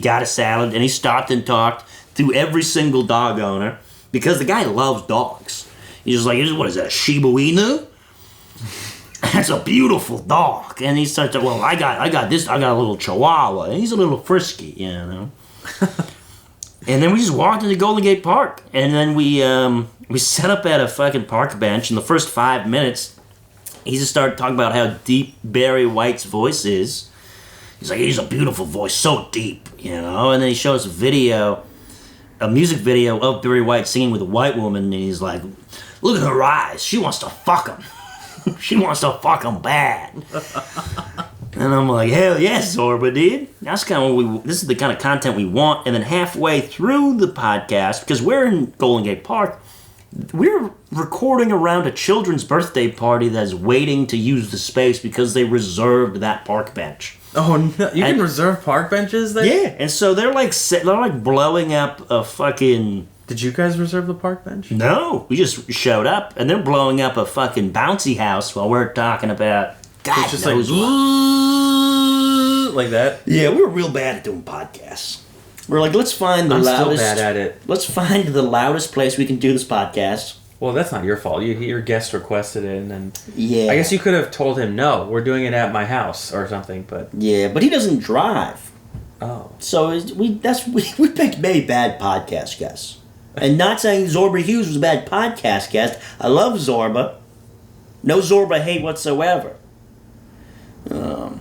got a salad and he stopped and talked to every single dog owner because the guy loves dogs. He's just like, what is that, a Shiba Inu? That's a beautiful dog. And he starts to, well, I got a little Chihuahua, and he's a little frisky, you know. And then we just walked into Golden Gate Park, and then we set up at a fucking park bench. In the first 5 minutes, he just started talking about how deep Barry White's voice is. He's like, he's a beautiful voice, so deep, you know. And then he showed us a music video of Barry White singing with a white woman, and he's like, look at her eyes. She wants to fuck him. She wants to fuck him bad. And I'm like, hell yes, Zorba, dude. That's kind of this is the kind of content we want. And then halfway through the podcast, because we're in Golden Gate Park, we're recording around a children's birthday party that's waiting to use the space because they reserved that park bench. Oh no! You can reserve park benches there. Yeah, and so they're like blowing up a fucking. Did you guys reserve the park bench? No, we just showed up, and they're blowing up a fucking bouncy house while we're talking about God It's just knows like that. Yeah, we were real bad at doing podcasts. We're like, let's find the I'm loudest. still bad at it. Let's find the loudest place we can do this podcast. Well, that's not your fault. Your guest requested it, and then Yeah, I guess you could have told him no. We're doing it at my house or something. But yeah, but he doesn't drive, oh, so we picked maybe bad podcast guests. And not saying Zorba Hughes was a bad podcast guest. I love Zorba. No Zorba hate whatsoever. Yeah,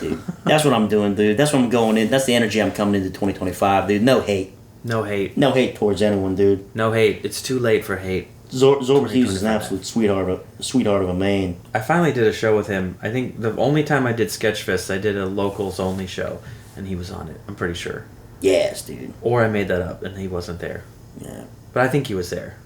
dude. That's what I'm doing, dude. That's what I'm going in. That's the energy I'm coming into 2025, dude. No hate. no hate, No hate towards anyone, dude. no hate. It's too late for hate. Zorba Hughes is an absolute sweetheart of a man. I finally did a show with him. I think the only time I did Sketchfest, I did a locals only show, and he was on it. I'm pretty sure. Yes, dude. Or I made that up, and he wasn't there. Yeah. But I think he was there.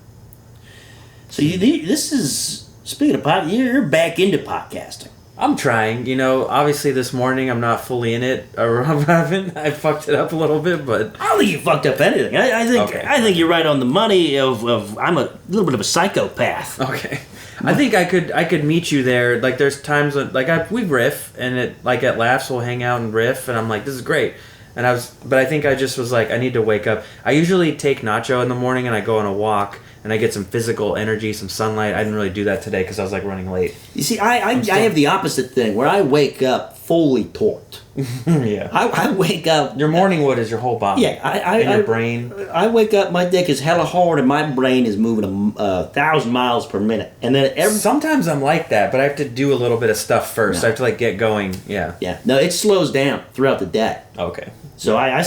So this is, speaking of podcast, you're back into podcasting. I'm trying. You know, obviously this morning I'm not fully in it. I fucked it up a little bit, but I don't think you fucked up anything. I think you're right on the money. Of I'm a little bit of a psychopath. okay. I think I could meet you there. Like there's times when we riff, and it like at Laughs we'll hang out and riff, and I'm like, this is great. And but I think I just was like, I need to wake up. I usually take Nacho in the morning and I go on a walk and I get some physical energy, some sunlight. I didn't really do that today because I was like running late. You see, I have the opposite thing where I wake up fully torqued. Yeah. I wake up. Your morning wood is your whole body. Yeah, your brain. I wake up, my dick is hella hard, and my brain is moving 1,000 miles per minute. And then Sometimes I'm like that, but I have to do a little bit of stuff first. No. I have to like get going. Yeah. Yeah, no, it slows down throughout the day. Okay. So I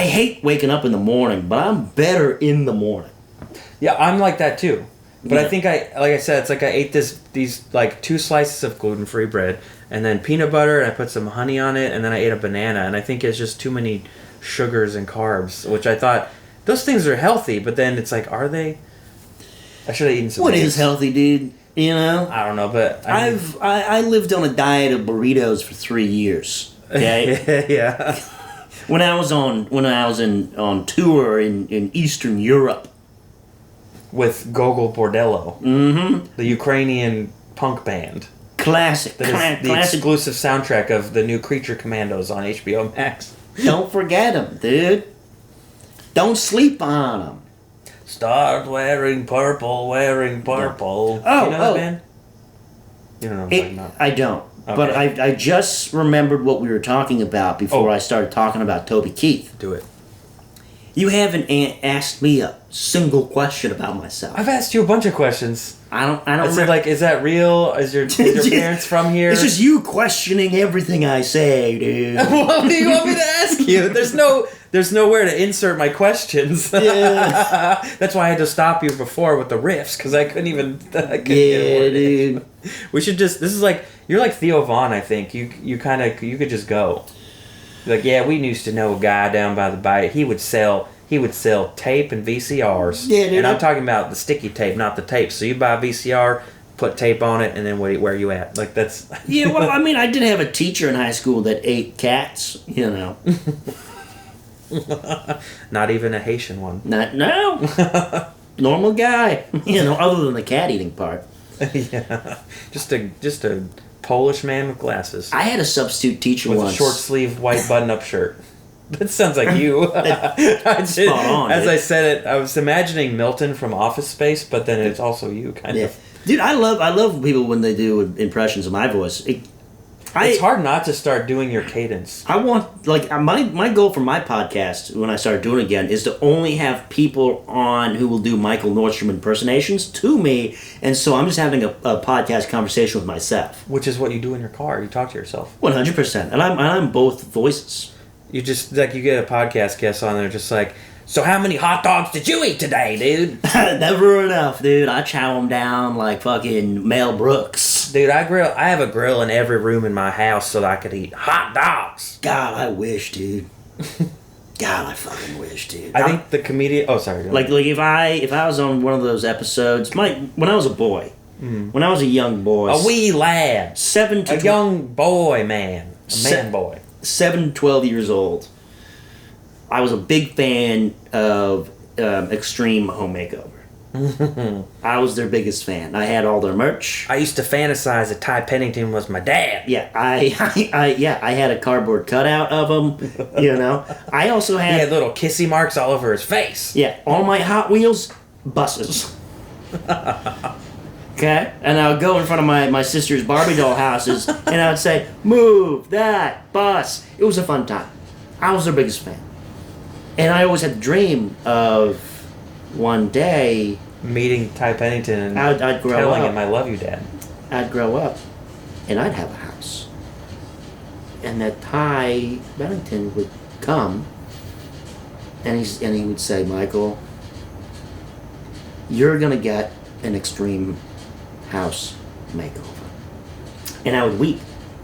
hate waking up in the morning, but I'm better in the morning. Yeah, I'm like that too. But Yeah. I think like I said, it's like I ate these like 2 slices of gluten-free bread and then peanut butter, and I put some honey on it, and then I ate a banana, and I think it's just too many sugars and carbs, which I thought those things are healthy, but then it's like, are they? I should have eaten some. What eggs. is healthy, dude? You know? I don't know, but I lived on a diet of burritos for 3 years. Okay. Yeah. When I was on tour in Eastern Europe. With Gogol Bordello. Mm-hmm. The Ukrainian punk band. Classic. That is the classic. exclusive soundtrack of the new Creature Commandos on HBO Max. Don't forget them, dude. Don't sleep on them. Start wearing purple. Oh, you know oh. that band? You don't know what I'm talking about. I don't. But Okay. I just remembered what we were talking about before Oh. I started talking about Toby Keith. Do it. You haven't asked me a single question about myself. I've asked you a bunch of questions. I don't I said, remember. like, is that real? Is your parents from here? It's just you questioning everything I say, dude. What do you want me to ask you? There's nowhere to insert my questions. Yeah. That's why I had to stop you before with the riffs, because I couldn't even. Yeah, Get dude. We should just. This is like you're like Theo Vaughn. I think you could just go. Like, yeah, we used to know a guy down by the bay. He would sell tape and VCRs. Yeah, dude. And I'm talking about the sticky tape, not the tape. So you buy a VCR, put tape on it, and then where you at? Like, that's. Yeah, well, I mean, I did have a teacher in high school that ate cats, you know. Not even a Haitian one. No. Normal guy, you know, other than the cat eating part. Yeah, just a Polish man with glasses I had a substitute teacher with once. a short sleeve white button up shirt. That sounds like you. Spot on, As dude. I said it, I was imagining Milton from Office Space, but then it's also you, kind Yeah. of. Dude, I love people when they do impressions of my voice. It's hard not to start doing your cadence. I want, like, my goal for my podcast when I start doing it again is to only have people on who will do Michael Nordstrom impersonations to me, and so I'm just having a podcast conversation with myself. Which is what you do in your car. You talk to yourself. 100%. And I'm both voices. You just, like, you get a podcast guest on there just like, so how many hot dogs did you eat today, dude? Never enough, dude. I chow them down like fucking Mel Brooks. Dude, I have a grill in every room in my house so that I could eat hot dogs. God, I wish, dude. God, I fucking wish, dude. I think the comedian... Oh, sorry. go ahead. Like if I was on one of those episodes, when I was a boy, when I was a young boy, A wee lad. 7 to A young boy man. A man boy. 7 to 12 years old, I was a big fan of Extreme Home Makeover. I was their biggest fan. I had all their merch. I used to fantasize that Ty Pennington was my dad. Yeah, I had a cardboard cutout of him. You know, I also He had had little kissy marks all over his face. all my Hot Wheels buses. Okay, and I would go in front of my sister's Barbie doll houses, and I would say, "Move that bus." It was a fun time. I was their biggest fan, and I always had the dream of one day Meeting Ty Pennington and I'd grow telling up. him, I love you, Dad. I'd grow up, and I'd have a house, and that Ty Bennington would come, and he would say, "Michael, you're gonna get an extreme house makeover," and I would weep.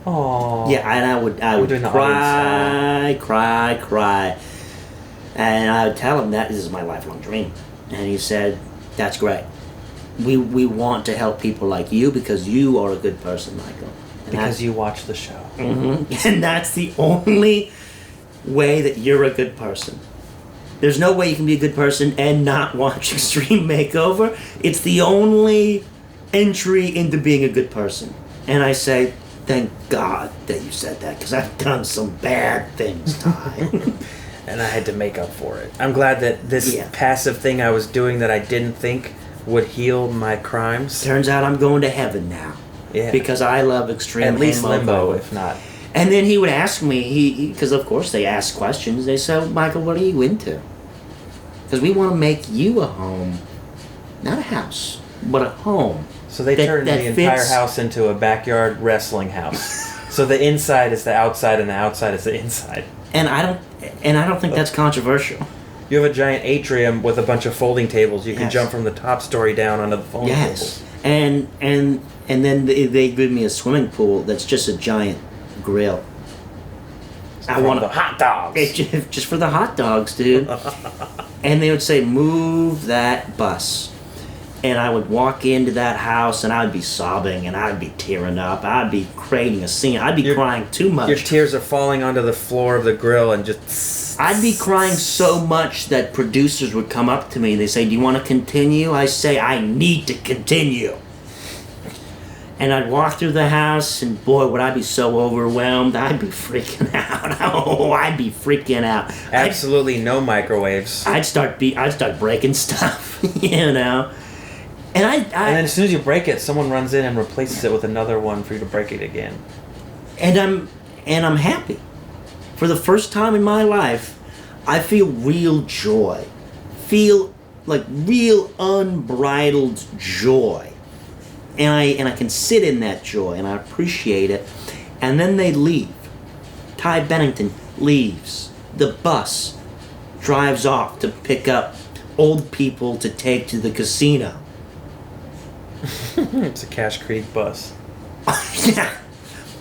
Aww. Yeah, and I would doing the cry, and I would tell him that this is my lifelong dream, and he said, "That's great. We want to help people like you because you are a good person, Michael." And Because you watch the show. and that's the only way that you're a good person. There's no way you can be a good person and not watch Extreme Makeover. It's the only entry into being a good person. And I say, thank God that you said that, because I've done some bad things, Ty. And I had to make up for it. I'm glad that this passive thing I was doing that I didn't think would heal my crimes. Turns out I'm going to heaven now. Yeah. Because I love Extreme At least Makeover. limbo, if not. And then he would ask me, because of course they ask questions, they say, "Michael, what are you into? Because we want to make you a home, not a house, but a home." So they turned the entire house into a backyard wrestling house. So the inside is the outside and the outside is the inside. And I don't think that's controversial. You have a giant atrium with a bunch of folding tables. You can Yes. jump from the top story down onto the folding Yes. tables. And then they give me a swimming pool that's just a giant grill. I want the hot dogs. just for the hot dogs, dude. And they would say, "Move that bus." And I would walk into that house and I'd be sobbing and I'd be tearing up. I'd be creating a scene. I'd be crying too much. Your tears are falling onto the floor of the grill and just... I'd be crying so much that producers would come up to me and they say, do you want to continue? I say, I need to continue. And I'd walk through the house and boy, would I be so overwhelmed. I'd be freaking out. Oh, I'd be freaking out. Absolutely no microwaves. I'd start breaking stuff, you know. And and then as soon as you break it, someone runs in and replaces it with another one for you to break it again. And I'm happy. For the first time in my life, I feel real joy. Feel like real unbridled joy. And I can sit in that joy and I appreciate it. And then they leave. Ty Bennington leaves. The bus drives off to pick up old people to take to the casino. It's a Cash Creek bus. Yeah.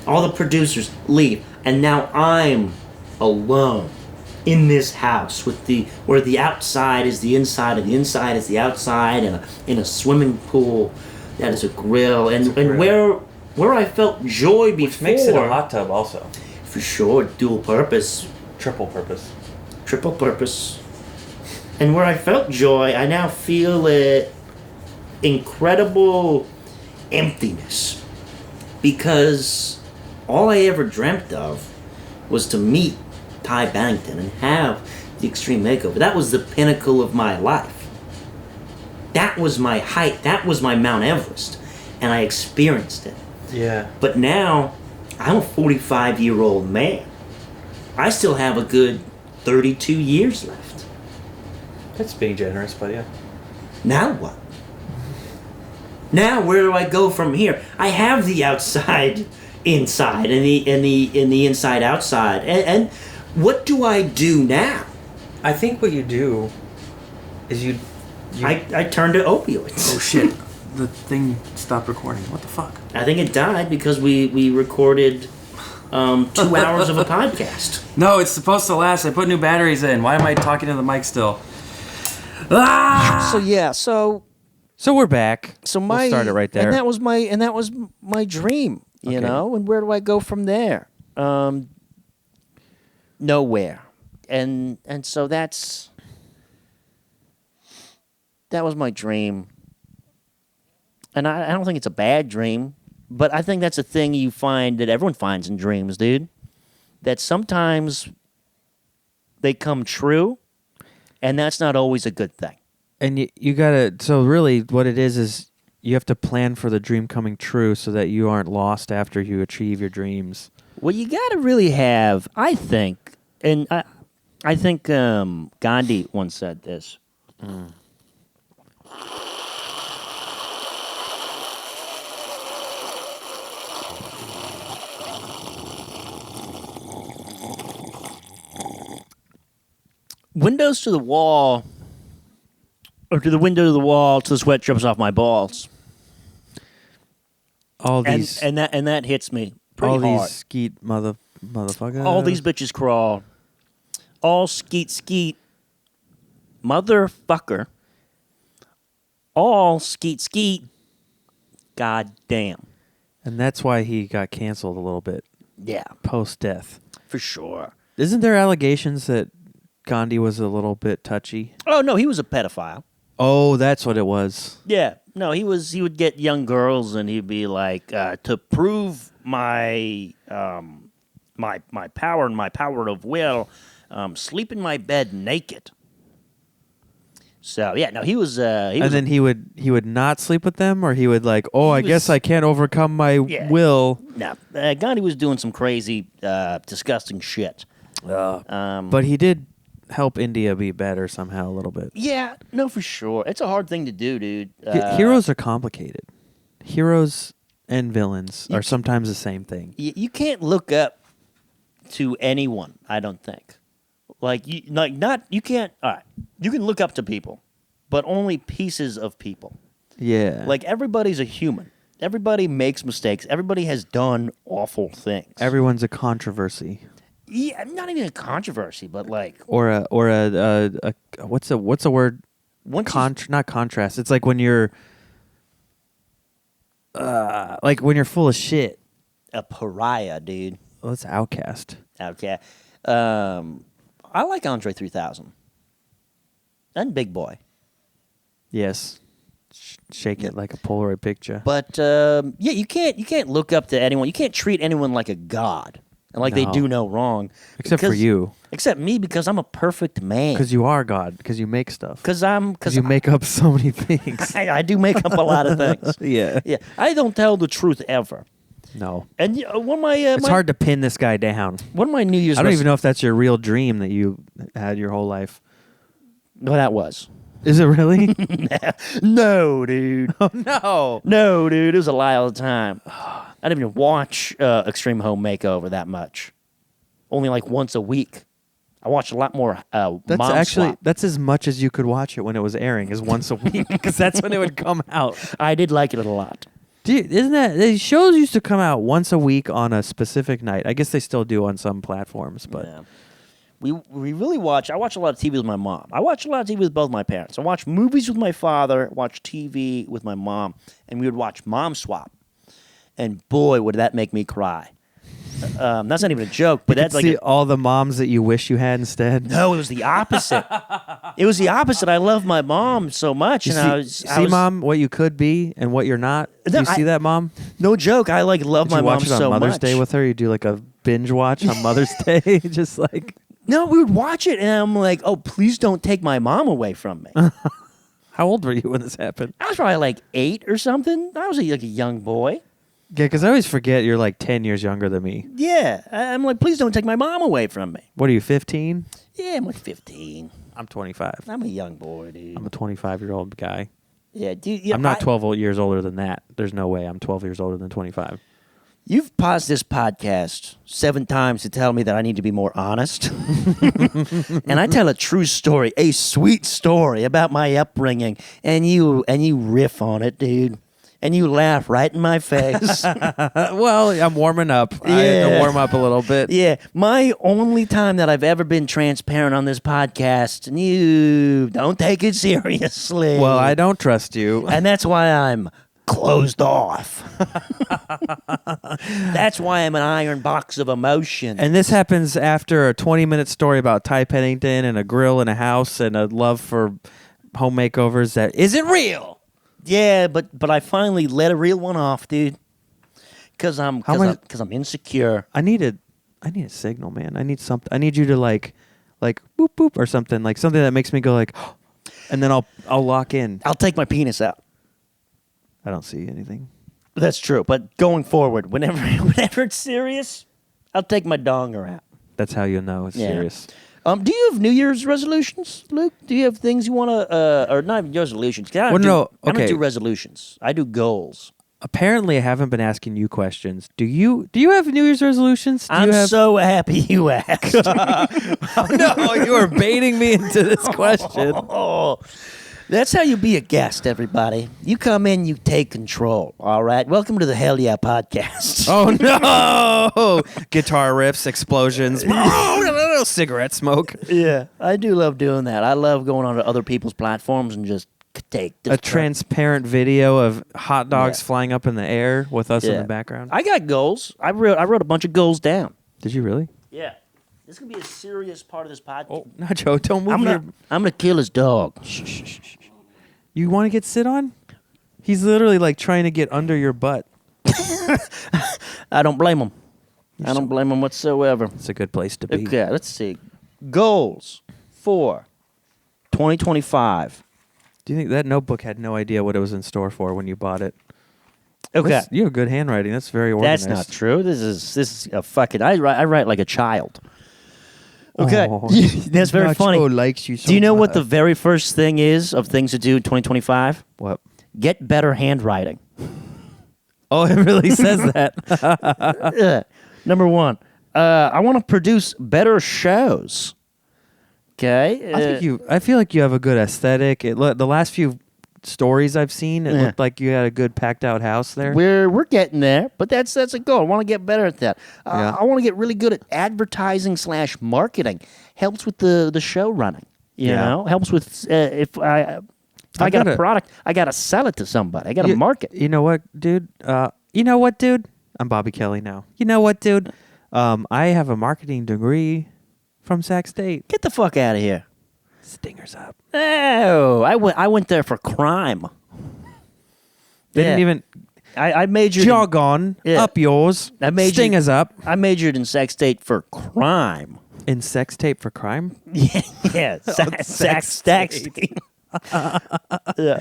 All the producers leave, and now I'm alone in this house where the outside is the inside and the inside is the outside, and in a swimming pool that is a grill, and where I felt joy before. Which makes it a hot tub also. For sure, dual purpose. Triple purpose. Triple purpose. And where I felt joy, I now feel it. Incredible emptiness, because all I ever dreamt of was to meet Ty Bennington and have the Extreme Makeover. That was the pinnacle of my life. That was my height. That was my Mount Everest, and I experienced it. Yeah. But now I'm a 45-year-old man. I still have a good 32 years left. That's being generous, but yeah. Now what? Now where do I go from here? I have the outside inside and the inside outside. And what do I do now? I think what you do is you I turn to opioids. Oh shit. The thing stopped recording. What the fuck? I think it died because we recorded 2 hours of a podcast. No, it's supposed to last. I put new batteries in. Why am I talking to the mic still? Ah! So we're back. So we'll start it right there. And that was my dream, you know. And where do I go from there? Nowhere. And so that was my dream. And I don't think it's a bad dream, but I think that's a thing you find that everyone finds in dreams, dude. That sometimes they come true, and that's not always a good thing. And you gotta, so really what it is you have to plan for the dream coming true so that you aren't lost after you achieve your dreams. Well, you gotta really have, I think, and I think Gandhi once said this. Windows to the wall, or to the window to the wall, till the sweat drips off my balls. All these and that hits me pretty all hard. these skeet motherfuckers. All these bitches crawl. All skeet motherfucker. All skeet. God damn. And that's why he got canceled a little bit Yeah, post death. for sure. Isn't there allegations that Gandhi was a little bit touchy? Oh no, he was a pedophile. Oh, that's what it was. Yeah, no, he would get young girls and he'd be like, to prove my my power and my power of will, sleep in my bed naked. So yeah, no, he was. And then he would not sleep with them, or he would like, I was- guess I can't overcome my Yeah. will. No, Gandhi was doing some crazy, disgusting shit. But he did help India be better somehow a little bit. Yeah, no, for sure. It's a hard thing to do, dude. Heroes are complicated. Heroes and villains are sometimes the same thing. You can't look up to anyone. I don't think. You can't. All right, you can look up to people, but only pieces of people. Yeah. Like everybody's a human. Everybody makes mistakes. Everybody has done awful things. Everyone's a controversy. Yeah, not even a controversy, but like Or a what's a word Once not contrast. It's like when you're full of shit. a pariah, dude. Well, that's outcast. Okay. I like Andre 3000 and Big Boy. Yes. Shake it like a Polaroid picture. But yeah, you can't look up to anyone. You can't treat anyone like a god and like they No. do no wrong. Except for because- you. Except me, because I'm a perfect man. Because you are God. Because you make stuff. Because you make up so many things. I do make up a lot of things. Yeah. Yeah, I don't tell the truth ever. No. And one of my It's hard to pin this guy down. one of my New Year's I don't even know if that's your real dream that you had your whole life. No, that was. Is it really? No, dude. Oh, no. No, dude. It was a lie all the time. I didn't even watch Extreme Home Makeover that much. Only like once a week. I watched a lot more That's Mom actually, Swap. that's as much as you could watch it when it was airing, is once a week. Because that's when it would come out. I did like it a lot. Dude, isn't that, the shows used to come out once a week on a specific night. I guess they still do on some platforms, but Yeah. We really watch. I watch a lot of TV with my mom. I watch a lot of TV with both my parents. I watch movies with my father, watch TV with my mom, and we would watch Mom Swap. And boy, would that make me cry. That's not even a joke, but that's like see all the moms that you wish you had instead. no, it was the opposite. It was the opposite. I love my mom so much, You and see, I was Mom, what you could be and what you're not. Do No, you see that, Mom? no joke. I like love Did my you mom watch it on so Mother's much. Day with her? You do like a binge watch on Mother's Day, just like. No, we would watch it, and I'm like, oh, please don't take my mom away from me. How old were you when this happened? I was probably like 8 or something. I was like a young boy. Yeah, because I always forget you're like 10 years younger than me. Yeah, I'm like, please don't take my mom away from me. What are you, 15? Yeah, I'm like 15. I'm 25. I'm a young boy, dude. I'm a 25-year-old guy. Yeah, dude. Yeah, I'm not 12 years older than that. There's no way I'm 12 years older than 25. You've paused this podcast 7 times to tell me that I need to be more honest. And I tell a true story, a sweet story about my upbringing, and you riff on it, dude. And you laugh right in my face. Well, I'm warming up. I have Yeah. to warm up a little bit. Yeah, my only time that I've ever been transparent on this podcast, and you don't take it seriously. Well, I don't trust you. And that's why I'm closed off. That's why I'm an iron box of emotion. And this happens after a 20-minute story about Ty Pennington and a grill and a house and a love for home makeovers that isn't real. yeah, but I finally let a real one off, dude. Cause I'm insecure. I need a signal, man. I need something. I need you to like boop boop or something, like something that makes me go like, and then I'll lock in. I'll take my penis out. I don't see anything. That's true. But going forward, whenever it's serious, I'll take my donger out. That's how you know it's Yeah. serious. Do you have New Year's resolutions, Luke? Do you have things you want to, or not even resolutions? 'Cause I don't Well, I don't okay. do resolutions. I do goals. Apparently, I haven't been asking you questions. Do you have New Year's resolutions? Do I'm you have? so happy you asked. No, you are baiting me into this question. Oh, that's how you be a guest, everybody. You come in, you take control. All right. Welcome to the Hell Yeah podcast. Oh no! Guitar riffs, explosions, cigarette smoke. Yeah, I do love doing that. I love going onto other people's platforms and just take A transparent video of hot dogs Yeah. flying up in the air with us in Yeah. the background. I got goals. I wrote a bunch of goals down. Did you really? Yeah, this could be a serious part of this podcast. Oh, Nacho, don't move I'm gonna kill his dog. You want to get sit on? He's literally like trying to get under your butt. I don't blame him. I don't blame him whatsoever. It's a good place to be. Okay, let's see. Goals for 2025. Do you think that notebook had no idea what it was in store for when you bought it? Okay, That's- you have good handwriting. That's very organized. that's not true. This is a fucking. I write like a child. Okay, Oh, that's very Nacho funny. likes you so Do you know what the much. very first thing is of things to do in 2025? What? Get better handwriting. Oh, it really says that. Number one, I want to produce better shows. Okay, I feel like you have a good aesthetic. The last few stories I've seen, it Yeah. looked like you had a good packed out house there. we're getting there, but that's a goal. I want to get better at that. Yeah. I want to get really good at advertising / marketing. Helps with the show running. You Yeah. know, helps with if I If I got a product, I got to sell it to somebody. I got to market. You know what, dude? I'm Bobby Kelly now. You know what, dude? I have a marketing degree from Sac State. Get the fuck out of here. Stingers up. No, I went there for crime. They didn't even I majored jog on up yours. I majored, Stingers up. I majored in Sac State for crime. In sex tape for crime? Yeah, sex tape. Yeah.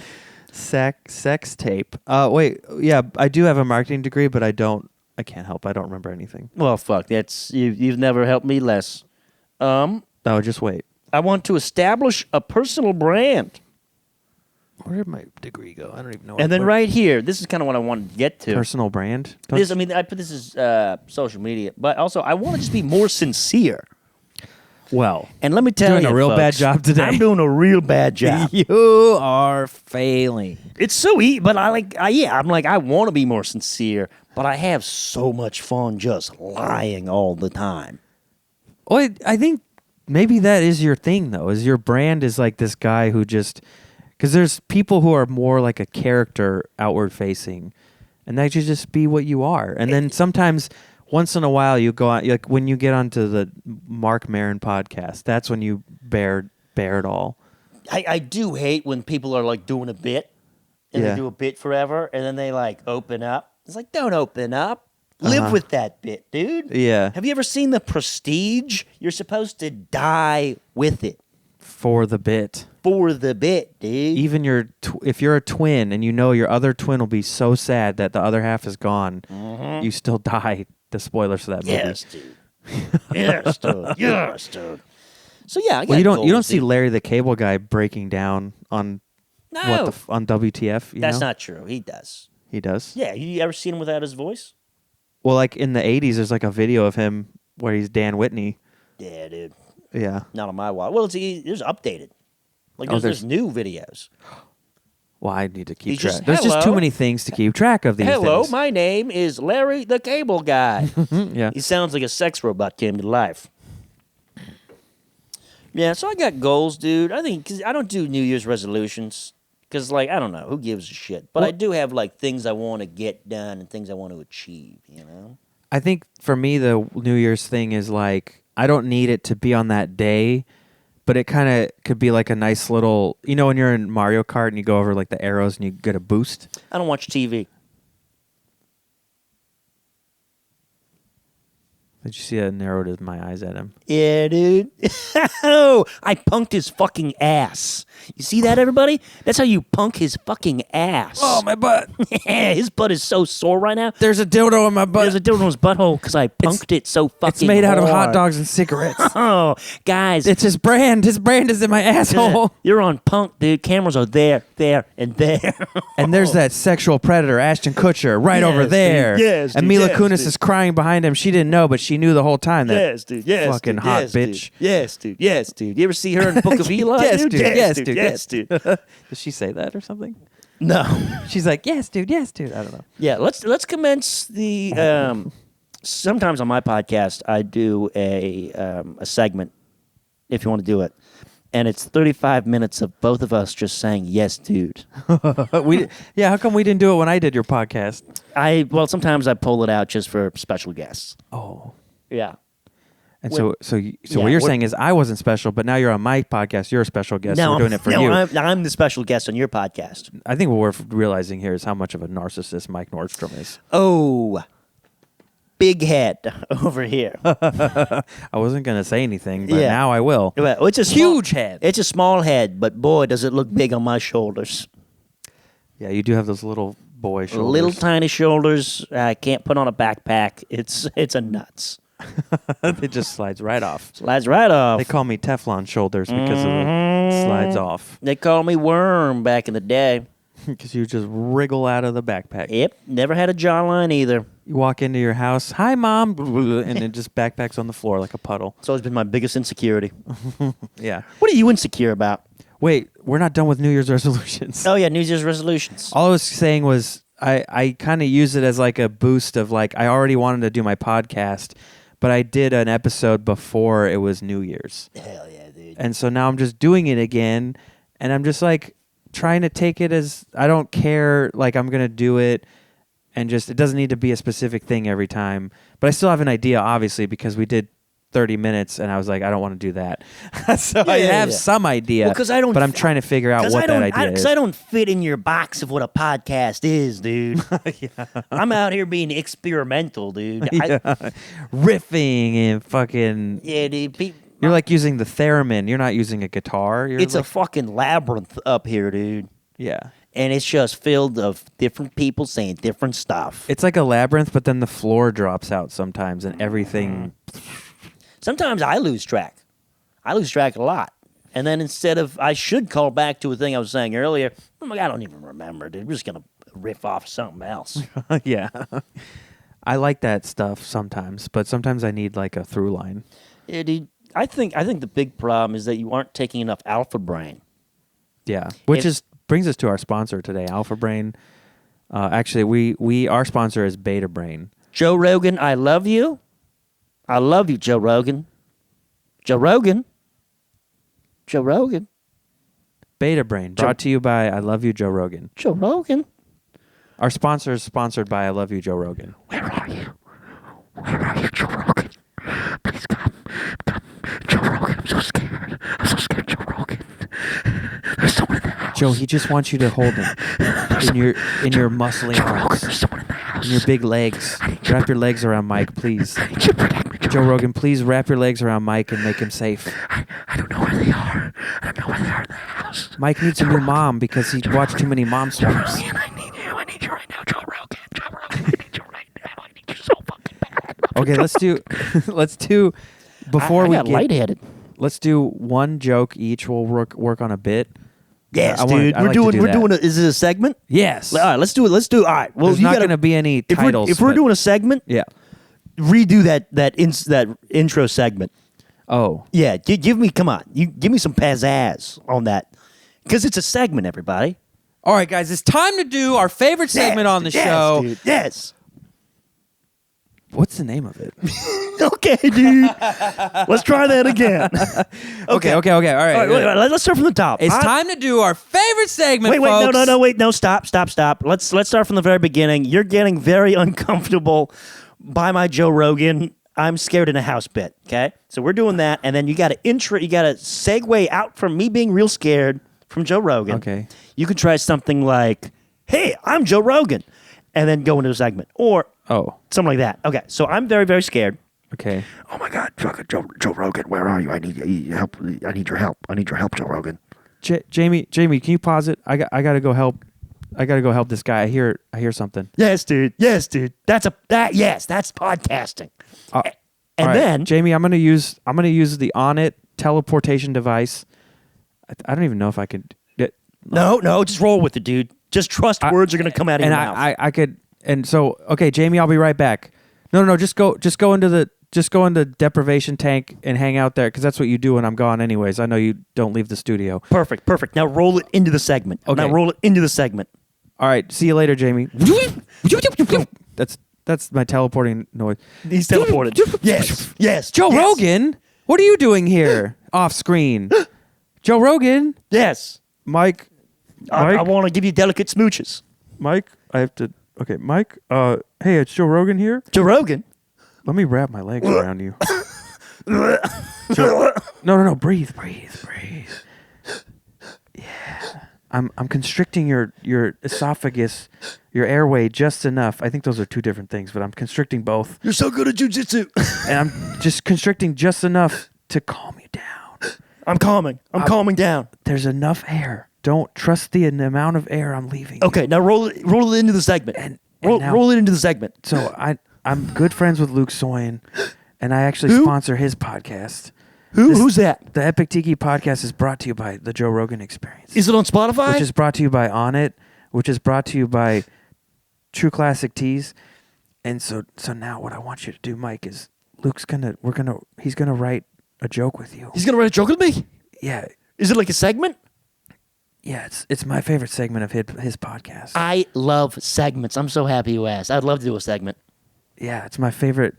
Sex tape. Wait, yeah, I do have a marketing degree, but I can't help. I don't remember anything. Well, fuck. You've never helped me less. Oh, just wait. I want to establish a personal brand. Where did my degree go? I don't even know. And then right here, this is kind of what I wanted to get to. Personal brand. I put this as social media, but also I want to just be more sincere. Well, And let me tell you, doing a real bad folks, job today. I'm doing a real bad job. You are failing. It's so easy, but I want to be more sincere, but I have so much fun just lying all the time. Well, I think maybe that is your thing, though. Is your brand is like this guy who just because there's people who are more like a character outward facing, and that should just be what you are. And then sometimes, once in a while, you go on like when you get onto the Mark Maron podcast. That's when you bear it all. I do hate when people are like doing a bit and they do a bit forever and then they like open up. It's like, don't open up. Live with that bit, dude. Yeah. Have you ever seen The Prestige? You're supposed to die with it. For the bit. For the bit, dude. Even if you're a twin and you know your other twin will be so sad that the other half is gone, you still die. The spoilers for that movie. Yes, dude. Yes, dude. Yes, dude. So yeah, I got you goals, don't see dude. Larry the Cable Guy breaking down on No. on WTF. That's not true. He does. He does. Yeah, you ever seen him without his voice? Well, like in the '80s, there's like a video of him where he's Dan Whitney. Yeah, dude. Yeah. Not on my watch. Well, there's updated. Like there's new videos. Well, I need to keep He's track. just, There's just too "Hello." many things to keep track of these Hello, days. my name is Larry the Cable Guy. Yeah. He sounds like a sex robot came to life. Yeah, so I got goals, dude. I think because I don't do New Year's resolutions because, like, I don't know who gives a shit. But I do have like things I want to get done and things I want to achieve. You know. I think for me, the New Year's thing is like I don't need it to be on that day, but it kind of could be like a nice little, when you're in Mario Kart and you go over like the arrows and you get a boost. I don't watch TV. Did you see that narrowed my eyes at him? Yeah, dude. Oh, I punked his fucking ass. You see that, everybody? That's how you punk his fucking ass. Oh, my butt. His butt is so sore right now. There's a dildo in my butt. There's a dildo in his butthole because I punked it so fucking It's made out of hot hard. dogs and cigarettes. Oh, guys. It's his brand. His brand is in my asshole. You're on punk, dude. Cameras are there, and there. And there's that sexual predator, Ashton Kutcher, right over Yes, there. dude. Yes, and dude. Mila Yes, Kunis dude. is crying behind him. She didn't know, but she knew the whole time that Yes, dude. Yes, fucking dude. hot Yes, bitch. Dude. Yes, dude. Yes, dude. You ever see her in Book of Eli? Yes, dude. Yes, dude. Yes, dude. Does she say that or something? No. She's like, yes, dude. Yes, dude. I don't know. Yeah, let's commence the. Sometimes on my podcast, I do a segment, if you want to do it, and it's 35 minutes of both of us just saying yes, dude. How come we didn't do it when I did your podcast? Sometimes I pull it out just for special guests. Oh. Yeah. And Well, so yeah, what you're we're- saying is I wasn't special, but now you're on my podcast. You're a special guest. So we're doing it for you. I'm the special guest on your podcast. I think what we're realizing here is how much of a narcissist Mike Nordstrom is. Oh, big head over here. I wasn't going to say anything, but Yeah. now I will. Well, it's a Huge head. It's a small head, but boy, does it look big on my shoulders. Yeah, you do have those little boy shoulders. Little tiny shoulders. I can't put on a backpack. It's a nuts. It just slides right off. Slides right off. They call me Teflon shoulders because of the slides off. They called me Worm back in the day. Because you just wriggle out of the backpack. Yep, never had a jawline either. You walk into your house, hi mom, and it just backpacks on the floor like a puddle. It's always been my biggest insecurity. Yeah. What are you insecure about? Wait, we're not done with New Year's resolutions. Oh yeah, New Year's resolutions. All I was saying was I kind of use it as like a boost of like I already wanted to do my podcast, but I did an episode before it was New Year's. Hell yeah, dude. And so now I'm just doing it again, and I'm just like, trying to take it as I don't care. Like I'm gonna do it, and just it doesn't need to be a specific thing every time. But I still have an idea, obviously, because we did 30 minutes, and I was like, I don't want to do that. So I have some idea. Well, 'cause I don't- But I'm trying to figure out what that idea is. Because I don't fit in your box of what a podcast is, dude. I'm out here being experimental, dude. Riffing and fucking. Yeah, dude. You're like using the theremin. You're not using a guitar. It's a fucking labyrinth up here, dude. Yeah. And it's just filled of different people saying different stuff. It's like a labyrinth, but then the floor drops out sometimes, and everything. Sometimes I lose track. I lose track a lot. And then instead of, I should call back to a thing I was saying earlier, I'm like, I don't even remember, dude. We're just going to riff off something else. Yeah. I like that stuff sometimes, but sometimes I need like a through line. Yeah, dude. I think the big problem is that you aren't taking enough Alpha Brain. Yeah. Which brings us to our sponsor today, Alpha Brain. Actually, we our sponsor is Beta Brain. Joe Rogan, I love you. I love you, Joe Rogan. Joe Rogan. Joe Rogan. Beta Brain, brought to you by I Love You, Joe Rogan. Joe Rogan. Our sponsor is sponsored by I Love You, Joe Rogan. Where are you? Where are you, Joe Rogan? Please come. Come. Joe Rogan, I'm so scared. I'm so scared, Joe Rogan. There's someone in the house. Joe, he just wants you to hold him in your muscly arms, There's someone in the house. in your big legs. Wrap your legs around Mike, please. I need you to protect me, Joe Rogan, please wrap your legs around Mike and make him safe. I don't know where they are. I don't know where they are in the house. Mike needs a new mom because he watched too many mom swaps. Rogan, I need you. I need you right now, Joe Rogan. Joe Rogan, I need you right now. I need you so fucking bad. Okay, let's do before I we got get lightheaded. let's do one joke each. We'll work on a bit. Yes, I wanna- dude. I We're like to doing. do We're that. doing. Is it a segment? Yes. All right, let's do it. Let's do. All right. Well, There's you not gotta, going to be any if titles. If we're but- doing a segment, yeah. redo that intro segment. Oh, Yeah, give me. Come on, you give me some pizzazz on that, because it's a segment. Everybody. all right, guys. It's time to do our favorite segment on the show. Dude, yes. What's the name of it? Okay, dude. Let's try that again. Okay. All right. All right, wait, let's start from the top. It's time to do our favorite segment. Wait, folks. no, stop. Let's start from the very beginning. You're getting very uncomfortable by my Joe Rogan. I'm scared in a house bit. Okay, so we're doing that, and then you got to segue out from me being real scared from Joe Rogan. Okay. You could try something like, "Hey, I'm Joe Rogan," and then go into a segment or Oh, something like that. Okay, so I'm very, very scared. okay. Oh my God, Joe Rogan, where are you? I need your help. I need your help, Joe Rogan. Jamie, can you pause it? I got to go help. I got to go help this guy. I hear something. Yes, dude. Yes, that's podcasting. And All right, then Jamie, I'm gonna use the Onnit teleportation device. I don't even know if I could. no, just roll with it, dude. Just trust words are gonna come out of And your mouth. I could. And so, okay, Jamie, I'll be right back. No, just go into deprivation tank and hang out there because that's what you do when I'm gone, anyways. I know you don't leave the studio. Perfect. Now roll it into the segment. Okay. Now roll it into the segment. All right, see you later, Jamie. That's my teleporting noise. He's teleported. Yes. Joe yes. Rogan, what are you doing here off screen? Joe Rogan, Yes. Mike, I want to give you delicate smooches. Mike, I have to. Okay, Mike. Hey, it's Joe Rogan here. Joe Rogan. Let me wrap my legs around you. No. Breathe. Yeah. I'm constricting your esophagus, your airway just enough. I think those are two different things, but I'm constricting both. You're so good at jujitsu. And I'm just constricting just enough to calm you down. I'm calming. I'm calming down. There's enough air. Don't trust the amount of air I'm leaving. Okay, now roll it into the segment. And roll now- roll it into the segment. So I'm good friends with Luke Soyan, and I actually Who? sponsor his podcast. Who's that? The Epic Tiki podcast is brought to you by the Joe Rogan Experience. Is it on Spotify? Which is brought to you by Onnit, which is brought to you by True Classic Teas. And so now what I want you to do, Mike, is he's gonna write a joke with you. He's gonna write a joke with me? Yeah. Is it like a segment? Yeah, it's my favorite segment of his podcast. I love segments. I'm so happy you asked. I'd love to do a segment. Yeah, it's my favorite.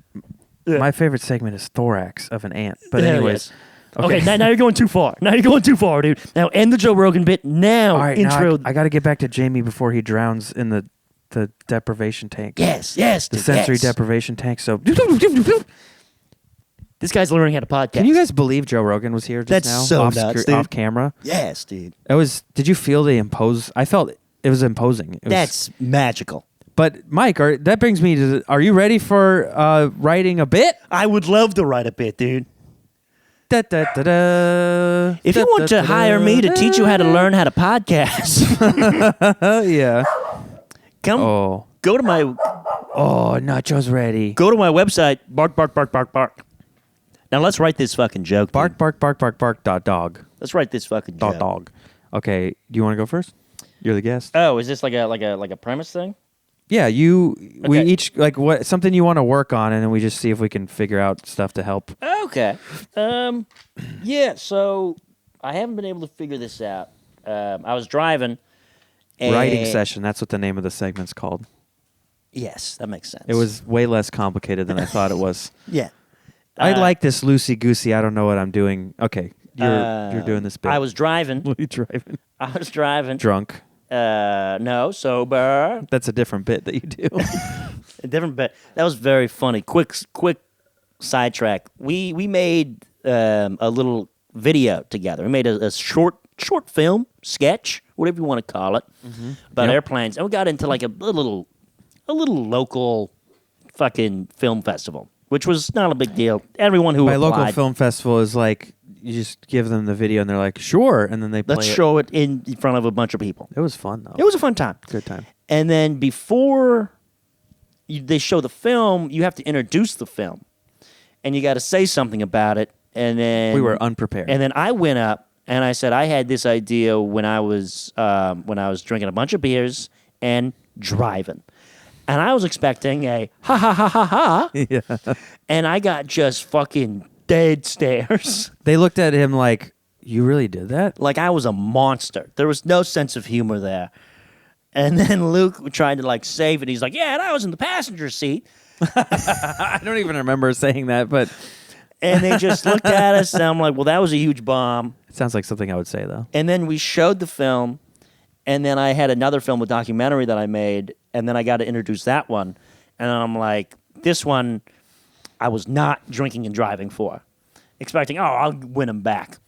Yeah. My favorite segment is thorax of an ant. But Yeah, anyways, Okay, now you're going too far. Now you're going too far, dude. Now end the Joe Rogan bit. Now All right, intro. now I got to get back to Jamie before he drowns in the deprivation tank. yes, The dude, sensory yes. deprivation tank. So, This guy's learning how to podcast. can you guys believe Joe Rogan was here just That's now? so off, nuts, dude. off camera. Yes, dude. It was. Did you feel the impose? I felt it was imposing. It was, That's magical. But Mike, that brings me to. Are you ready for writing a bit? I would love to write a bit, dude. Da, da, da, da, If you want to hire me to teach you how to learn how to podcast, yeah. come go to my Nacho's ready. website. Bark, bark, bark, bark, bark. Now let's write this fucking joke. Bark, dude. bark, bark, bark, bark. Dot dog. Let's write this fucking Dot joke. dog. Okay. Do you want to go first? You're the guest. Oh, is this like a premise thing? Yeah, we Okay. each like what something you want to work on, and then we just see if we can figure out stuff to help. Okay. Yeah. So I haven't been able to figure this out. I was driving. Writing session. That's what the name of the segment's called. Yes, that makes sense. It was way less complicated than I thought it was. Yeah. I like this loosey goosey. I don't know what I'm doing. Okay, you're doing this bit. I was driving. What are you driving? I was driving. Drunk. No, sober. That's a different bit that you do. A different bit. That was very funny. Quick sidetrack. We made a little video together. We made a short film, sketch, whatever you want to call it, about Yep. airplanes, and we got into like a little local fucking film festival, which was not a big deal. Everyone who My applied, local film festival is like you just give them the video and they're like, sure, and then they play let's it. show it in front of a bunch of people. It was fun though. It was a fun time. Good time. And then before they show the film, you have to introduce the film, and you got to say something about it. And then We were unprepared. And then I went up and I said I had this idea when I was drinking a bunch of beers and driving, and I was expecting a ha ha ha ha ha, yeah. and I got just fucking dead stares. They looked at him like, you really did that? Like I was a monster. There was no sense of humor there. And then Luke tried to like save it. He's like, yeah, and I was in the passenger seat. I don't even remember saying that, but And they just looked at us, and I'm like, well, that was a huge bomb. it sounds like something I would say though. And then we showed the film, and then I had another film, a documentary that I made, and then I got to introduce that one. And I'm like, this one, I was not drinking and driving for. Expecting, I'll win him back.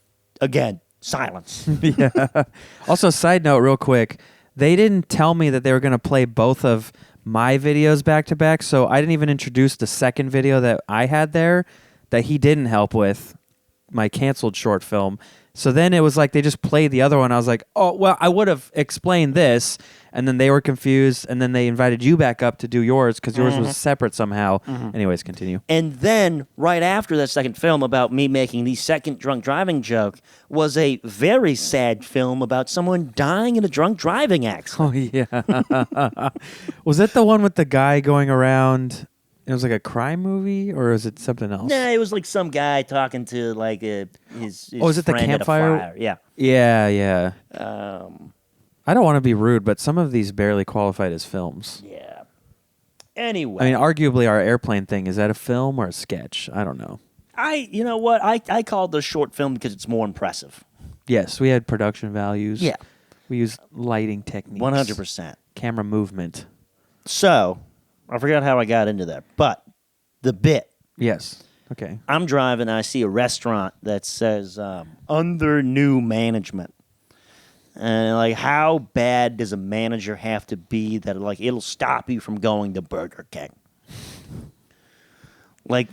Again, silence. Also, side note, real quick, they didn't tell me that they were going to play both of my videos back to back, so I didn't even introduce the second video that I had there that he didn't help with, my canceled short film. So then it was like they just played the other one. I was like, oh, well, I would have explained this, and then they were confused, and then they invited you back up to do yours because yours was separate somehow. Anyways, continue. And then, right after that second film about me making the second drunk driving joke, was a very sad film about someone dying in a drunk driving accident. Oh, yeah. Was that the one with the guy going around? It was like a crime movie, or is it something else? Nah, it was like some guy talking to like his Oh, is it the friend at a campfire? fire. Yeah. Yeah, yeah. Um, I don't want to be rude, but some of these barely qualified as films. yeah. Anyway, I mean, arguably our airplane thing, is that a film or a sketch? I don't know. you know what? I called the short film because it's more impressive. Yes, we had production values. Yeah. We used lighting techniques. 100%. Camera movement. So, I forgot how I got into that, but the bit. Yes. Okay. I'm driving, and I see a restaurant that says under new management. And like, how bad does a manager have to be that like it'll stop you from going to Burger King? Like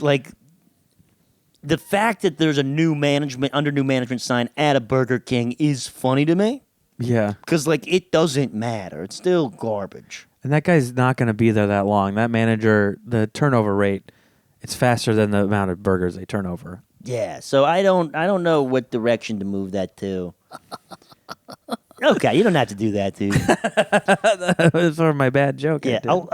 the fact that there's a new management under new management sign at a Burger King is funny to me Yeah. because like it doesn't matter. It's still garbage. And that guy's not going to be there that long. That manager, the turnover rate, it's faster than the amount of burgers they turn over. Yeah, so I don't know what direction to move that to. Okay, you don't have to do that, dude. That's sort of my bad joke. I Yeah. did. Oh,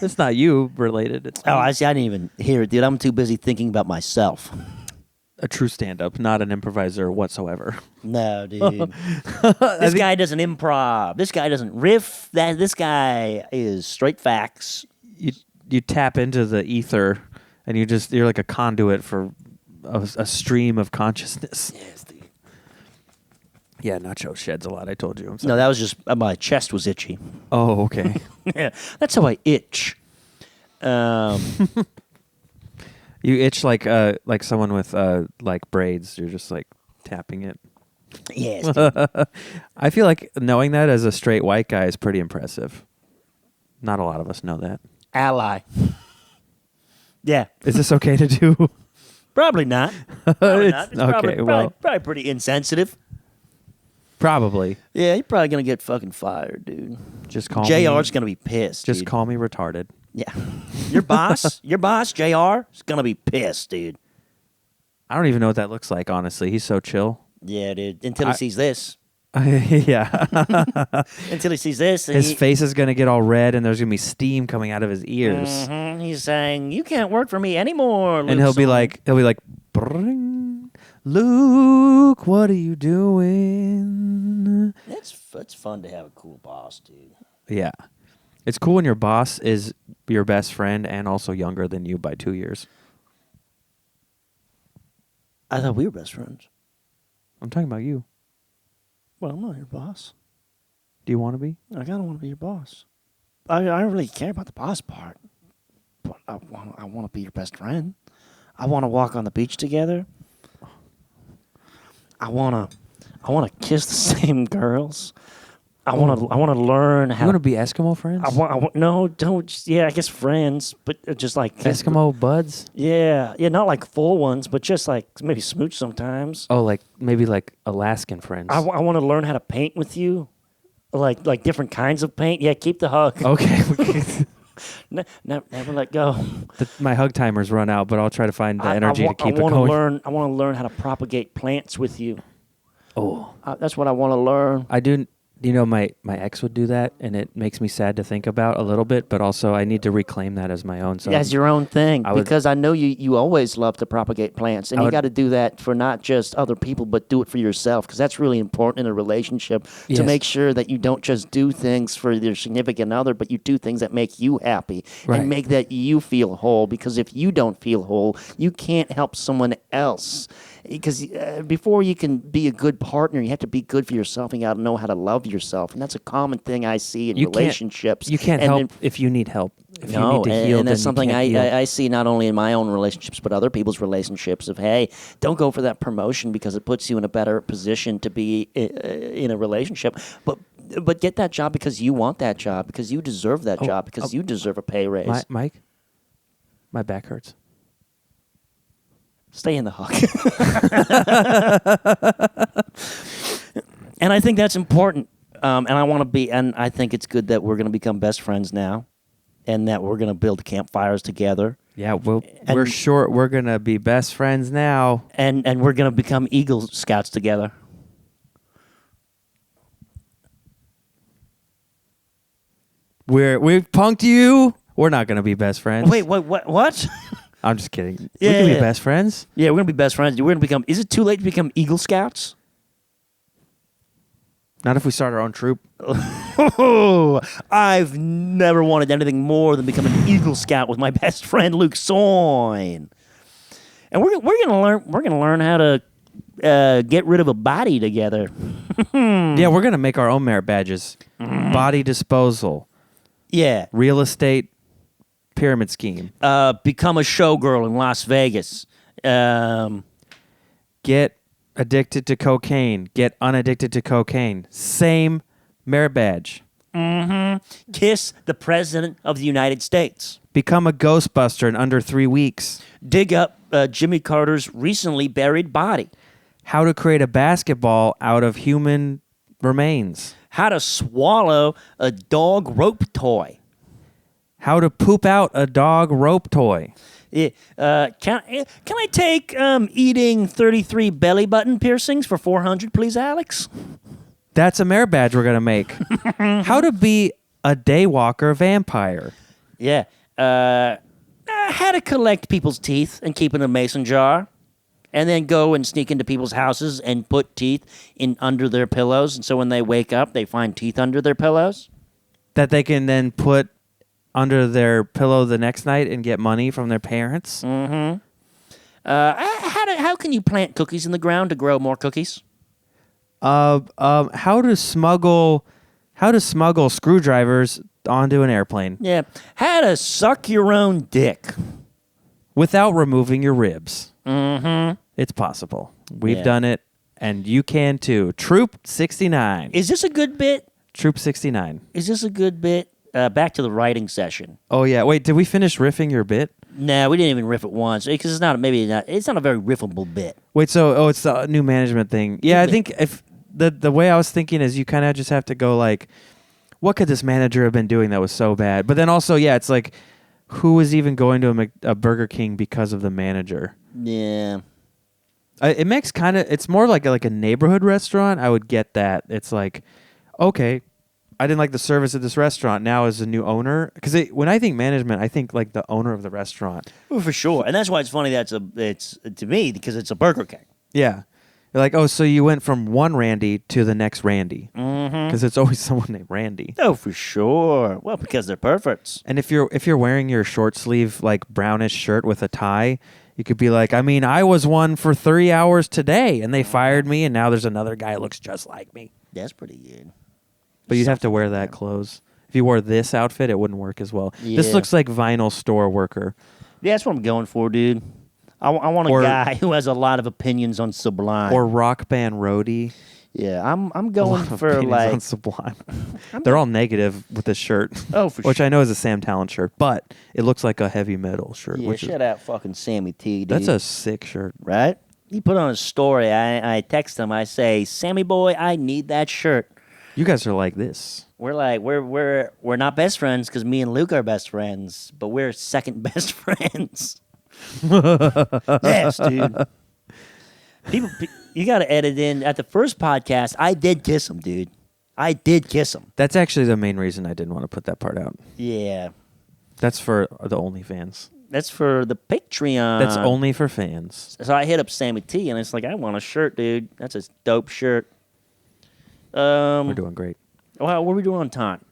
It's not you related. It's I see. I didn't even hear it, dude. I'm too busy thinking about myself. a true stand-up, not an improviser whatsoever. No, dude. This guy doesn't improv. This guy doesn't riff. This guy is straight facts. You tap into the ether, and you're like a conduit for a stream of consciousness. Yes, dude. Yeah, Nacho sheds a lot. I told you. I'm No, sorry. that was just my chest was itchy. Oh, okay. Yeah, that's how I itch. You itch like someone with like braids. You're just like tapping it. Yes, dude. I feel like knowing that as a straight white guy is pretty impressive. Not a lot of us know that. Ally. Yeah, Is this okay to do? probably not. Probably not. It's okay, well, probably pretty insensitive. probably. Yeah, you're probably gonna get fucking fired, dude. Just call JR's me. gonna be pissed. Just dude. call me retarded. Yeah, your boss, JR, is gonna be pissed, dude. I don't even know what that looks like. Honestly, he's so chill. Yeah, dude. Until he sees this. Yeah. Until he sees this. And His face is gonna get all red, and there's gonna be steam coming out of his ears. He's saying, "You can't work for me anymore." And he'll be like, "Bring, Luke, what are you doing?" It's fun to have a cool boss, dude. Yeah, it's cool when your boss is your best friend and also younger than you by 2 years. I thought we were best friends. I'm talking about you. Well, I'm not your boss. Do you want to be? I kind of want to be your boss. I don't really care about the boss part, but I want to be your best friend. I want to walk on the beach together. I want to kiss the same girls. I want to learn You how. want to be Eskimo friends? I want no, don't. Yeah, I guess friends, but just like Eskimo buds? Yeah, not like full ones, but just like maybe smooch sometimes. Oh, like maybe like Alaskan friends. I want to learn how to paint with you, like different kinds of paint. Yeah, keep the hug. Okay. Never let go. My hug timer's run out, but I'll try to find the energy to keep it wanna going. I want to learn how to propagate plants with you. Oh, That's what I want to learn. I do. You know, my ex would do that, and it makes me sad to think about a little bit. But also, I need to reclaim that as my own. So As your own thing, I would- because I know you always love to propagate plants, and I you would- got to do that for not just other people, but do it for yourself, because that's really important in a relationship to Yes. make sure that you don't just do things for your significant other, but you do things that make you happy Right. and make that you feel whole. Because if you don't feel whole, you can't help someone else. Because before you can be a good partner, you have to be good for yourself. And you got to know how to love yourself, and that's a common thing I see in relationships. You can't And help in- if you need help. If you no, need to heal, and that's then something you can't heal. I see not only in my own relationships, but other people's relationships. Of hey, don't go for that promotion because it puts you in a better position to be in a relationship. But get that job because you want that job, because you deserve that job, because you deserve a pay raise. Mike, my back hurts. Stay in the hug. And I think that's important. And I want to be, and I think it's good that we're going to become best friends now, and that we're going to build campfires together. Yeah, well, And- we're short. We're gonna be best friends now. And we're going to become Eagle Scouts together. We've punked you. We're not gonna be best friends. Wait, what? I'm just kidding. We Yeah, can be yeah. best friends. Yeah, we're going to be best friends. We're going to become, is it too late to become Eagle Scouts? Not if we start our own troop. Oh, I've never wanted anything more than become an Eagle Scout with my best friend Luke Soin. And we're gonna learn how to get rid of a body together. Yeah, we're gonna make our own merit badges. Body disposal, Yeah, real estate pyramid scheme. become a showgirl in Las Vegas. Get addicted to cocaine. Get unaddicted to cocaine. Same merit badge. Kiss the President of the United States. Become a Ghostbuster in under 3 weeks. Dig up Jimmy Carter's recently buried body. How to create a basketball out of human remains. How to swallow a dog rope toy. How to poop out a dog rope toy. Yeah, can I take eating 33 belly button piercings for $400, please, Alex? That's a merit badge we're gonna make. How to be a daywalker vampire. Yeah. How to collect people's teeth and keep in a mason jar, and then go and sneak into people's houses and put teeth in under their pillows, and so when they wake up, they find teeth under their pillows. That they can then put under their pillow the next night and get money from their parents. How how can you plant cookies in the ground to grow more cookies? How to smuggle screwdrivers onto an airplane Yeah. How to suck your own dick. without removing your ribs. Mm-hmm. It's possible. We've Yeah. done it, and you can too. Troop 69. Is this a good bit? Troop 69. Is this a good bit? Back to the writing session. Oh yeah. Wait, did we finish riffing your bit? No, we didn't even riff it once because it's not a very riffable bit. Wait, so it's the new management thing. Yeah, I think if the way I was thinking is you kind of just have to go like, what could this manager have been doing that was so bad? But then also, yeah, it's like, who was even going to a Burger King because of the manager? Yeah. It makes it's more like a neighborhood restaurant. I would get that. It's like, okay, I didn't like the service at this restaurant. Now as a new owner, because when I think management, I think like the owner of the restaurant. Well, for sure, and that's why it's funny that it's to me because it's a Burger King. Yeah. You're like, oh, so you went from one Randy to the next Randy. Because it's always someone named Randy. Oh, for sure. Well, because they're perfect. And if you're wearing your short sleeve, like brownish shirt with a tie, you could be like, I mean, I was one for 3 hours today, and they fired me, and now there's another guy who looks just like me. That's pretty good. But you'd have to wear that clothes. If you wore this outfit, it wouldn't work as well. Yeah. This looks like vinyl store worker. Yeah, that's what I'm going for, dude. I want a guy who has a lot of opinions on Sublime. Or rock band roadie. Yeah, I'm A going lot of for opinions like on Sublime. They're all negative with this shirt. Oh, for which sure. I know is a Sam Talent shirt, but it looks like a heavy metal shirt. Yeah, which shout out fucking Sammy T, dude. that's a sick shirt. right? He put on a story. I text him. I say, Sammy boy, I need that shirt. You guys are like this. We're like we're not best friends because me and Luke are best friends, but we're second best friends. Yes, dude. You got to edit in at the first podcast. I did kiss him, dude. I did kiss him. That's actually the main reason I didn't want to put that part out. Yeah, That's for the OnlyFans. that's for the Patreon. That's only for fans. So I hit up Sammy T, and it's like, I want a shirt, dude. That's a dope shirt. We're doing great. Well, what are we doing on time?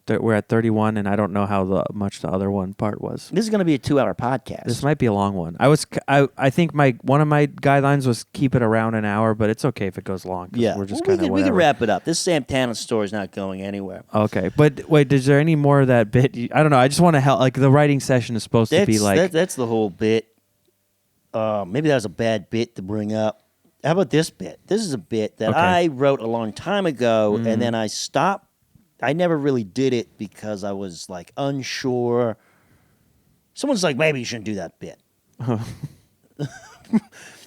We're at 31, and I don't know how much the other one part was. This is going to be a 2-hour podcast. This might be a long one. I think one of my guidelines was keep it around an hour, but it's okay if it goes long. 'Cause Yeah, we're just well, kind of we can wrap it up. This Sam Talent story is not going anywhere. Okay, but wait, is there any more of that bit? I don't know. I just want to help. Like the writing session is supposed to be like That's the whole bit. Maybe that was a bad bit to bring up. How about this bit? This is a bit that Okay. I wrote a long time ago, and then I stopped. I never really did it because I was like unsure. Someone's like, maybe you shouldn't do that bit.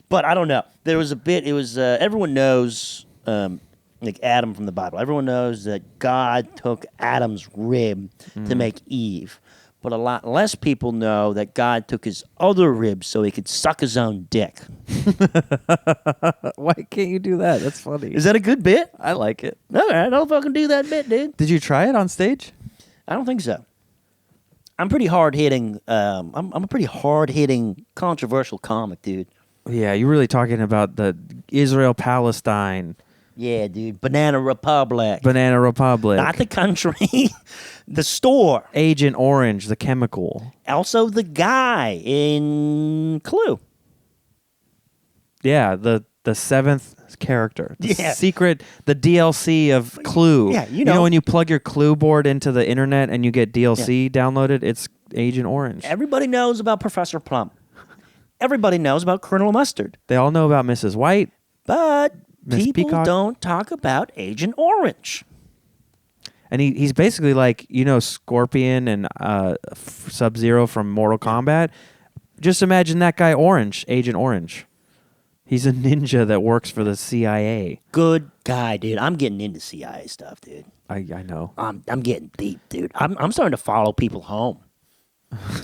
But I don't know. There was a bit. It was everyone knows, like Adam from the Bible. Everyone knows that God took Adam's rib to make Eve. But a lot less people know that God took his other rib so he could suck his own dick. why can't you do that? That's funny. Is that a good bit? I like it. No, I don't fucking do that bit, dude. Did you try it on stage? I don't think so. I'm pretty hard hitting. I'm a pretty hard hitting, controversial comic, dude. Yeah, you're really talking about the Israel Palestine Yeah, dude. Banana Republic. Banana Republic, Not the country, the store. Agent Orange, the chemical. Also, the guy in Clue. Yeah, the seventh character. The Yeah. secret, the DLC of Clue. Yeah, you You know know. when you plug your Clue board into the internet and you get DLC downloaded, it's Agent Orange. Everybody knows about Professor Plum. Everybody knows about Colonel Mustard. They all know about Mrs. White. But Miss people Peacock. don't talk about Agent Orange. And he's basically like, Scorpion and Sub-Zero from Mortal Kombat. Just imagine that guy Orange, Agent Orange. He's a ninja that works for the CIA. Good guy, dude. I'm getting into CIA stuff, dude. I know. I'm getting deep, dude. I'm starting to follow people home.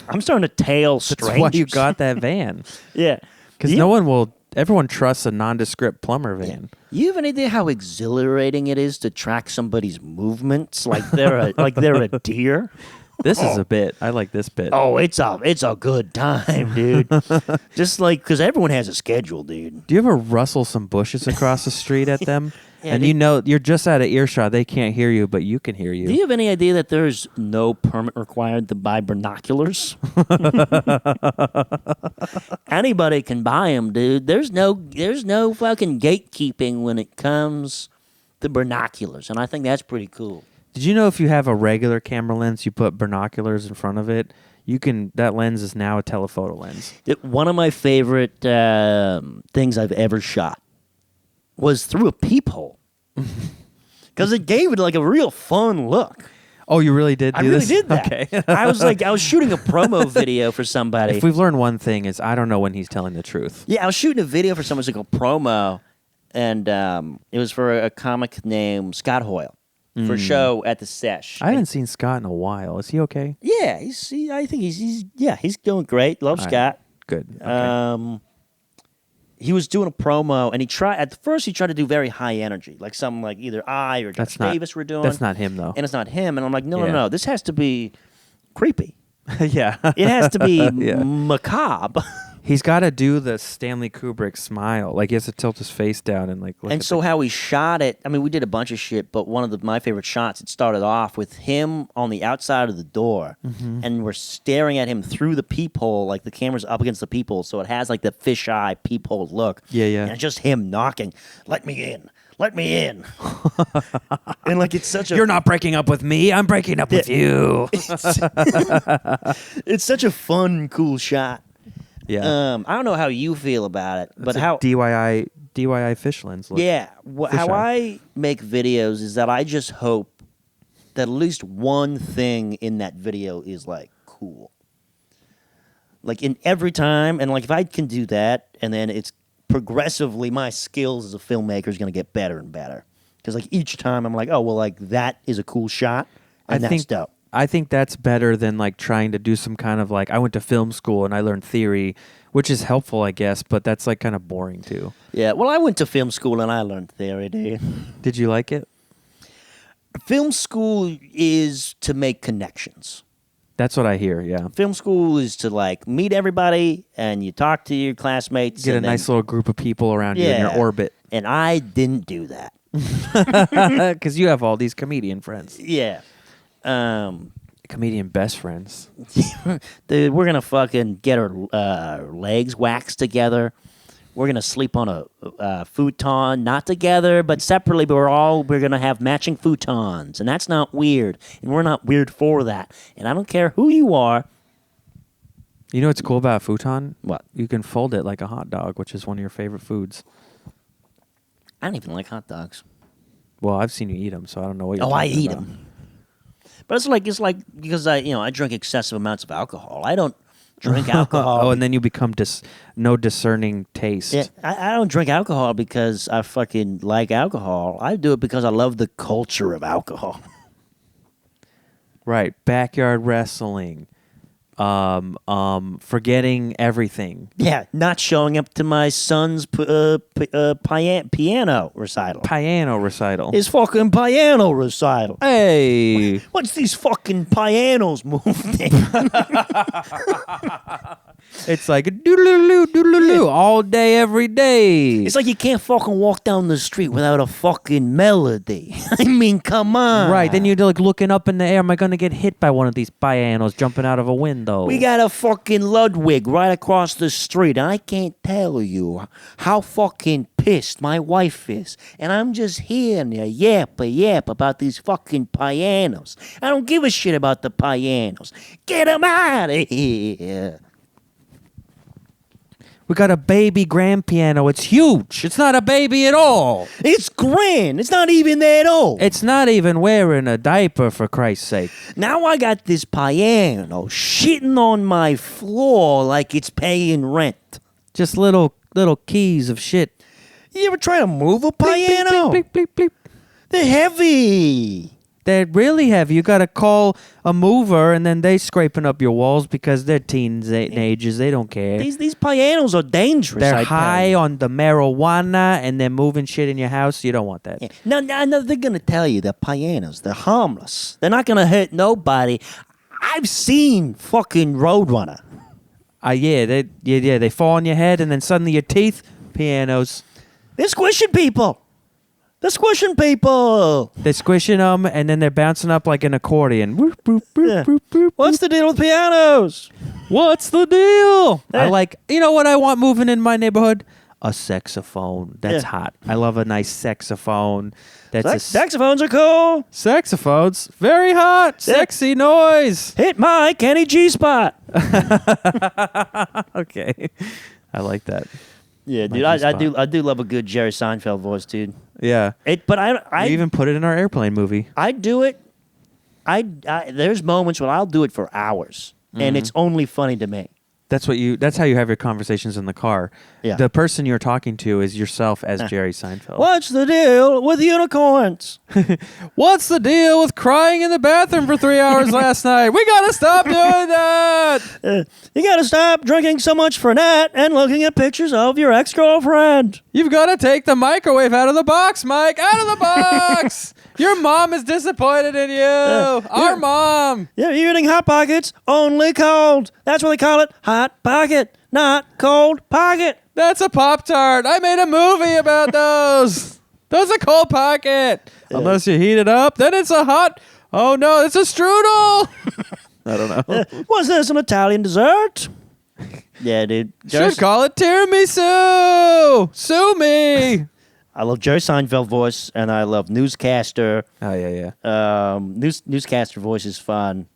I'm starting to tail strangers. That's why you got that van. Yeah. Because everyone trusts a nondescript plumber van. You have any idea how exhilarating it is to track somebody's movements like they're a deer? This is a bit. I like this bit. Oh, it's a good time, dude. Just like because everyone has a schedule, dude. Do you ever rustle some bushes across the street at them? and you know you're just out of earshot. They can't hear you, but you can hear you. Do you have any idea that there's no permit required to buy binoculars? Anybody can buy them, dude. There's no fucking gatekeeping when it comes to binoculars, and I think that's pretty cool. Did you know if you have a regular camera lens, you put binoculars in front of it, that lens is now a telephoto lens. One of my favorite things I've ever shot was through a peephole. Because it gave it like a real fun look. Oh, you really did do I really this? did that. Okay. I was shooting a promo video for somebody. If we've learned one thing, is I don't know when he's telling the truth. Yeah, I was shooting a video for someone, like a promo, and it was for a comic named Scott Hoyle for a show at the Sesh. I haven't seen Scott in a while. Is he okay? Yeah, I think he's doing great. Love Scott. Good. Okay. He was doing a promo, and he tried to do very high energy, like something like either I or Josh Davis were doing. That's not him, though. And it's not him. And I'm like, no. This has to be creepy. Yeah. It has to be macabre. He's got to do the Stanley Kubrick smile. Like, he has to tilt his face down and, like, look And at so how we shot it, I mean, we did a bunch of shit, but one of my favorite shots, it started off with him on the outside of the door, and we're staring at him through the peephole, like the camera's up against the peephole, so it has, like, the fisheye peephole look. Yeah, yeah. And it's just him knocking, let me in. Let me in. And, like, it's such a... You're not breaking up with me. I'm breaking up with you. It's such a fun, cool shot. Yeah. I don't know how you feel about it, but It's a how... DIY fish lens look. Yeah. How eye. I make videos is that I just hope that at least one thing in that video is, like, cool. Like, in every time, and, like, if I can do that, and then it's progressively, my skills as a filmmaker is going to get better and better. Because, like, each time I'm like, oh, well, like, that is a cool shot, and that's dope. I think that's better than, like, trying to do some kind of, like, I went to film school and I learned theory, which is helpful, I guess, but that's, like, kind of boring, too. Yeah, well, I went to film school and I learned theory, dude. Did you like it? Film school is to make connections. That's what I hear, yeah. Film school is to, like, meet everybody and you talk to your classmates. Get a nice little group of people around you in your orbit. And I didn't do that. Because you have all these comedian friends. Yeah. Comedian best friends. Dude, we're gonna fucking get our legs waxed together. We're gonna sleep on a futon, not together, but separately. But we're gonna have matching futons, and that's not weird. And we're not weird for that. And I don't care who you are. You know what's cool about a futon? What? You can fold it like a hot dog, which is one of your favorite foods. I don't even like hot dogs. Well, I've seen you eat them, so I don't know what you're Oh, I talking eat about. them. But it's like because I drink excessive amounts of alcohol. I don't drink alcohol. Oh, and then you become no discerning taste. Yeah, I don't drink alcohol because I fucking like alcohol. I do it because I love the culture of alcohol. Right. Backyard wrestling. Forgetting everything. Yeah, not showing up to my son's piano recital. Piano recital. His fucking piano recital. Hey. What's these fucking pianos moving? It's like doodle-loo, doodle-loo, all day, every day. It's like you can't fucking walk down the street without a fucking melody. I mean, come on. Right, then you're like looking up in the air. Am I going to get hit by one of these pianos jumping out of a window? We got a fucking Ludwig right across the street, and I can't tell you how fucking pissed my wife is. And I'm just hearing you yap about these fucking pianos. I don't give a shit about the pianos. Get them out of here. We got a baby grand piano. It's huge. It's not a baby at all. It's grand. It's not even that old. It's not even wearing a diaper, for Christ's sake. Now I got this piano shitting on my floor like it's paying rent. Just little keys of shit. You ever try to move a piano? Bleep, bleep, bleep, bleep. They're heavy. They're really heavy. You got to call a mover, and then they scraping up your walls because they're teenagers. They don't care. These pianos are dangerous. They're I tell high you. on the marijuana, and they're moving shit in your house. You don't want that. Yeah. No, they're gonna tell you they're pianos. They're harmless. They're not gonna hurt nobody. I've seen fucking Roadrunner. Yeah, they fall on your head, and then suddenly your teeth. Pianos. They're squishing people. The squishing people. They're squishing them, and then they're bouncing up like an accordion. Boop, boop, boop, Yeah. boop, boop, What's the deal with pianos? What's the deal? I Eh. like, you know what I want moving in my neighborhood? A saxophone. That's Yeah. hot. I love a nice saxophone. That's Saxophones are cool. saxophones. Very hot. Sexy noise. Hit my Kenny G spot. Okay. I like that. Yeah, dude, My G-spot. I do love a good Jerry Seinfeld voice, dude. Yeah. But I I even put it in our airplane movie. I do it. I there's moments when I'll do it for hours, and it's only funny to me. That's how you have your conversations in the car. Yeah. The person you're talking to is yourself as Jerry Seinfeld. What's the deal with unicorns? What's the deal with crying in the bathroom for 3 hours last night? We gotta stop doing that. You gotta stop drinking so much Fernet and looking at pictures of your ex-girlfriend. You've got to take the microwave out of the box, Mike. Out of the box. Your mom is disappointed in you. Our mom. You're eating Hot Pockets only cold. That's what they call it. Hot Pocket, not cold pocket. That's a Pop-Tart. I made a movie about those. Those are cold pocket. Unless you heat it up, then it's a hot. Oh no, it's a strudel. I don't know. Was this an Italian dessert? Yeah, dude. Should call it tiramisu. Sue me. I love Jerry Seinfeld voice, and I love newscaster. Oh yeah. Newscaster voice is fun.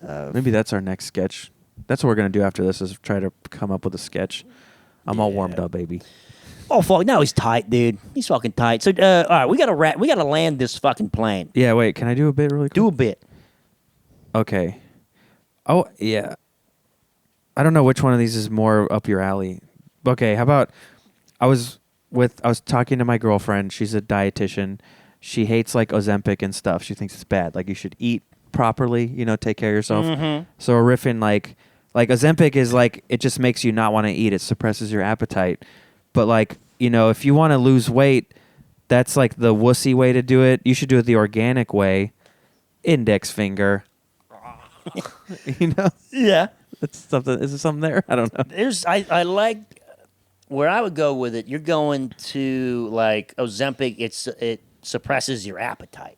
Maybe that's our next sketch. That's what we're gonna do after this is try to come up with a sketch. I'm all warmed up, baby. Oh fuck! Now he's tight, dude. He's fucking tight. So, all right, we gotta land this fucking plane. Yeah, wait. Can I do a bit really quick? Do a bit. Okay. Oh yeah. I don't know which one of these is more up your alley. Okay, how about I was talking to my girlfriend. She's a dietitian. She hates like Ozempic and stuff. She thinks it's bad. Like you should eat properly, take care of yourself. So we're riffing like Ozempic is like it just makes you not want to eat. It suppresses your appetite. But like, if you want to lose weight, that's like the wussy way to do it. You should do it the organic way. Index finger. Yeah. That's something. Is there something there? I don't know. I like where I would go with it. You're going to like Ozempic. It suppresses your appetite.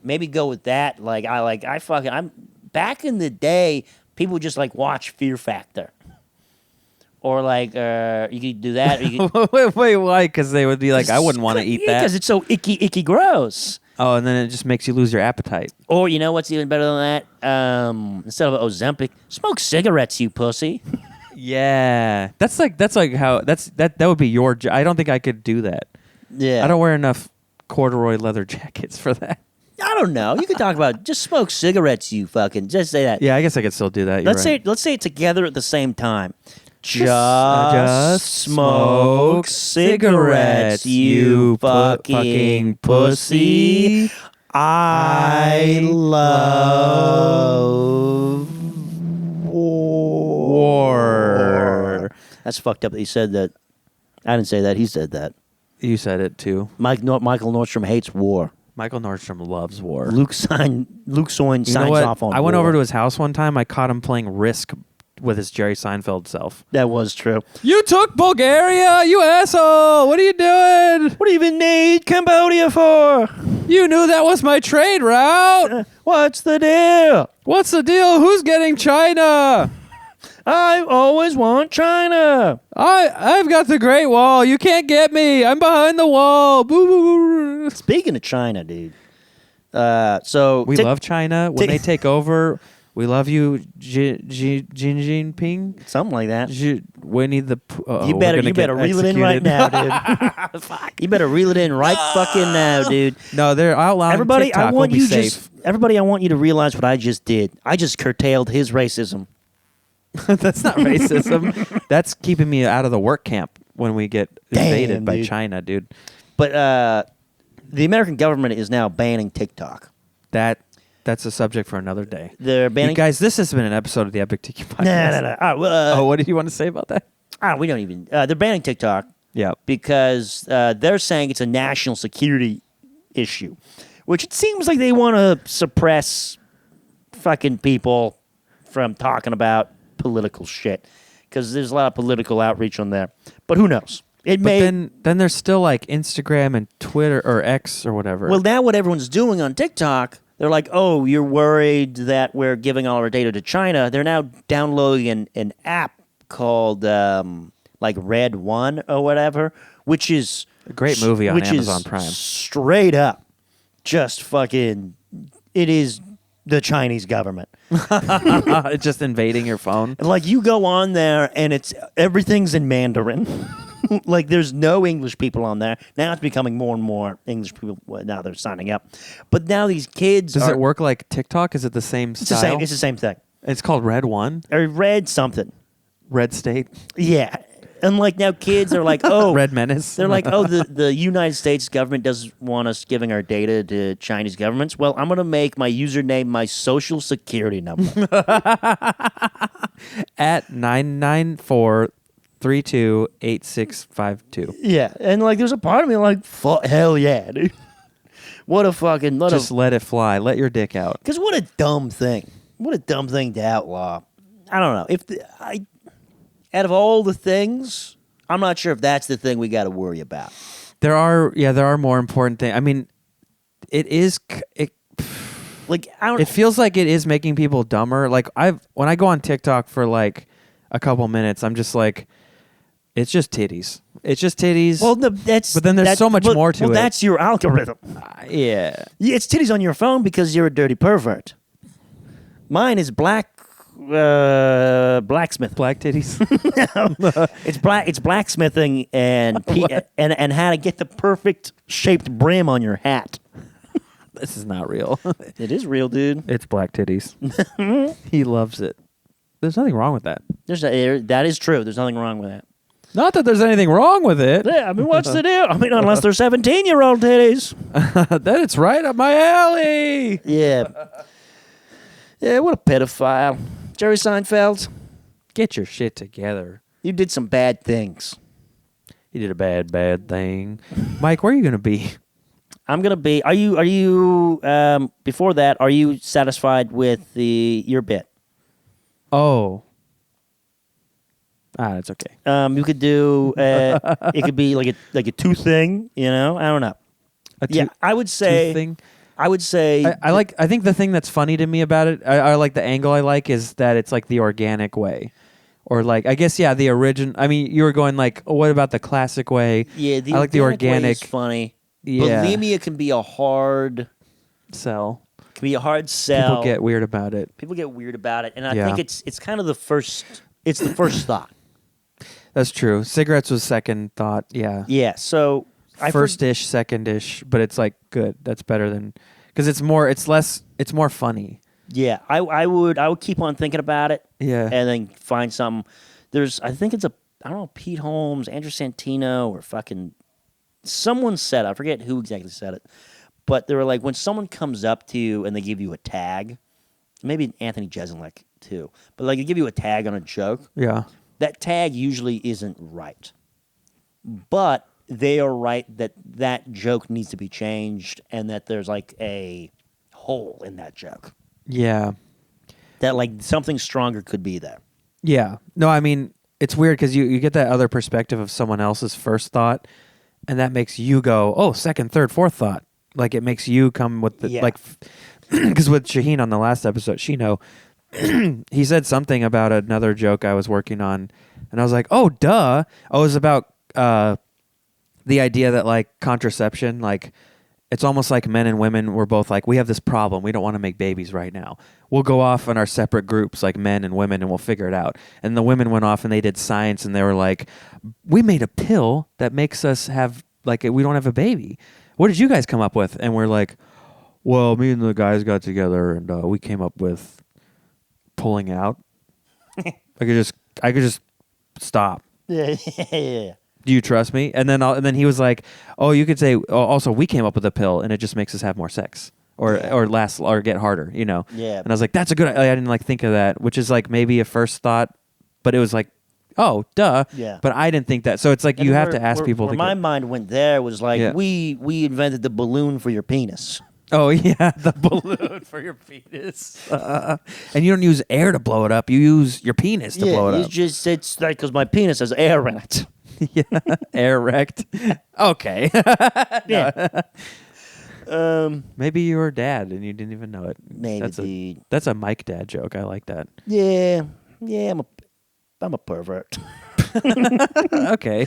Maybe go with that. Like I'm back in the day. People just like watch Fear Factor, or like you could do that. Or you could, wait, why? Because they would be like, I wouldn't want to eat that. because it's so icky gross. Oh, and then it just makes you lose your appetite. Or you know what's even better than that? Instead of Ozempic, smoke cigarettes, you pussy. Yeah, that's like how that would be your. I don't think I could do that. Yeah, I don't wear enough corduroy leather jackets for that. I don't know. You could talk about just smoke cigarettes, you fucking. Just say that. Yeah, I guess I could still do that. You're right. Let's say it together at the same time. Just smoke cigarettes, you fucking pussy. I love war. That's fucked up that he said that. I didn't say that. He said that. You said it too. Michael Nordstrom hates war. Michael Nordstrom loves war. Luke Soin signs off on I went war. over to his house one time. I caught him playing Risk with his Jerry Seinfeld self. That was true. You took Bulgaria, you asshole! What are you doing? What do you even need Cambodia for? You knew that was my trade route. What's the deal? What's the deal? Who's getting China? I always want China. I've got the Great Wall. You can't get me. I'm behind the wall. Boo, boo, boo. Speaking of China, dude. So We love China. When they take over, we love you, Xi Jinping. something like that. We need the. You better reel it in right now, dude. You better reel it in right fucking now, dude. No, they're outlawing Everybody, TikTok. I want we'll be you safe. everybody, I want you to realize what I just did. I just curtailed his racism. That's not racism. That's keeping me out of the work camp when we get invaded Damn, by dude. China, dude. But the American government is now banning TikTok. That's a subject for another day. They're banning. You guys, this has been an episode of the Epic Tiki Podcast. No. All right, well, what did you want to say about that? we don't even. They're banning TikTok Yeah. because they're saying it's a national security issue, which it seems like they want to suppress fucking people from talking about political shit because there's a lot of political outreach on there. But who knows? It But made then there's still like Instagram and Twitter or X or whatever. well now what everyone's doing on TikTok. They're like, oh, you're worried that we're giving all our data to China. They're now downloading an app called like Red One or whatever, which is a great movie on which Amazon is Prime. straight up, just fucking. It is the Chinese government. It's just invading your phone. Like you go on there and everything's in Mandarin. Like there's no English people on there. Now it's becoming more and more English people. Well, now they're signing up. But now these kids Does it work like TikTok? Is it the same It's the style? same. It's the same thing. It's called Red One, I read something. Red State, Yeah. And like now kids are like, oh, Red Menace. they're like, oh, the United States government doesn't want us giving our data to Chinese governments. Well, I'm going to make my username my social security number. at 994328652. Yeah. And like there's a part of me like, hell yeah, dude. What a fucking... Just let it fly. Let your dick out. Because what a dumb thing. What a dumb thing to outlaw. I don't know. Out of all the things, I'm not sure if that's the thing we got to worry about. There are more important things. I mean, it Like I don't. it feels like it is making people dumber. Like when I go on TikTok for like a couple minutes, I'm just like, it's just titties. It's just titties. Well, no, that's. But then there's so much more to it. Well, that's your algorithm. Yeah. Yeah, it's titties on your phone because you're a dirty pervert. Mine is blacksmith. Black titties. It's blacksmithing and and how to get the perfect shaped brim on your hat. This is not real. It is real, dude. It's black titties. He loves it. There's nothing wrong with that. That is true. There's nothing wrong with that. Not that there's anything wrong with it. Yeah, I mean, what's the deal? I mean, unless they're 17-year-old titties. Then it's right up my alley. Yeah. Yeah, what a pedophile. Jerry Seinfeld, Get your shit together. you did some bad things. You did a bad thing. Mike, where are you going to be? I'm gonna be. Are you? Before that, are you satisfied with your bit? Oh. That's okay. You could do. It could be like a two thing. You know, I don't know. Yeah, I would say. Thing. I would say. I think the thing that's funny to me about it, I like the angle I like is that it's like the organic way. Or like, I guess, yeah, the original. I mean, you were going like, oh, what about the classic way? Yeah, I like the organic. way is funny. Yeah. Bulimia can be a hard. Sell. Can be a hard sell. People get weird about it. People get weird about it, and I Yeah. think it's kind of the first. It's the first thought. That's true. Cigarettes was second thought. Yeah. Yeah. So First-ish, second-ish, but it's like good. That's better than because it's more funny. Yeah, I would keep on thinking about it. Yeah. And then find something. I think it's I don't know, Pete Holmes, Andrew Santino, or fucking someone said, I forget who exactly said it, but they were like, when someone comes up to you and they give you a tag, maybe Anthony Jeselnik too, but like they give you a tag on a joke, Yeah. that tag usually isn't right. But they are right that joke needs to be changed and that there's like a hole in that joke. Yeah. That like something stronger could be there. Yeah. No, I mean, it's weird because you get that other perspective of someone else's first thought, and that makes you go, oh, second, third, fourth thought. Like, it makes you come with the, Yeah. like, because with Shaheen on the last episode, Shino, he said something about another joke I was working on, and I was like, oh, duh. Oh, it was about the idea that, like, contraception, like, it's almost like men and women were both like, we have this problem. We don't want to make babies right now. We'll go off in our separate groups, like men and women, and we'll figure it out. And the women went off and they did science, and they were like, we made a pill that makes us have, like, we don't have a baby. What did you guys come up with? And we're like, well, me and the guys got together, and we came up with pulling out. I could just stop. Yeah, yeah. Do you trust me? And then he was like, oh, you could say, oh, also we came up with a pill and it just makes us have more sex or get harder, you know? Yeah. And I was like, that's a good, I didn't like think of that, which is like maybe a first thought, but it was like, oh, duh. Yeah. But I didn't think that. So it's like And you have where- to ask where- people where to my get, mind went there was like, Yeah. we invented the balloon for your penis. oh yeah, the balloon for your penis. And you don't use air to blow it up. You use your penis to blow it up. It's like, because my penis has air in it. Air wrecked. Okay. Yeah. Maybe you were dad and you didn't even know it. Maybe, That's dude. that's a Mike dad joke. I like that. Yeah. I'm a pervert. Okay.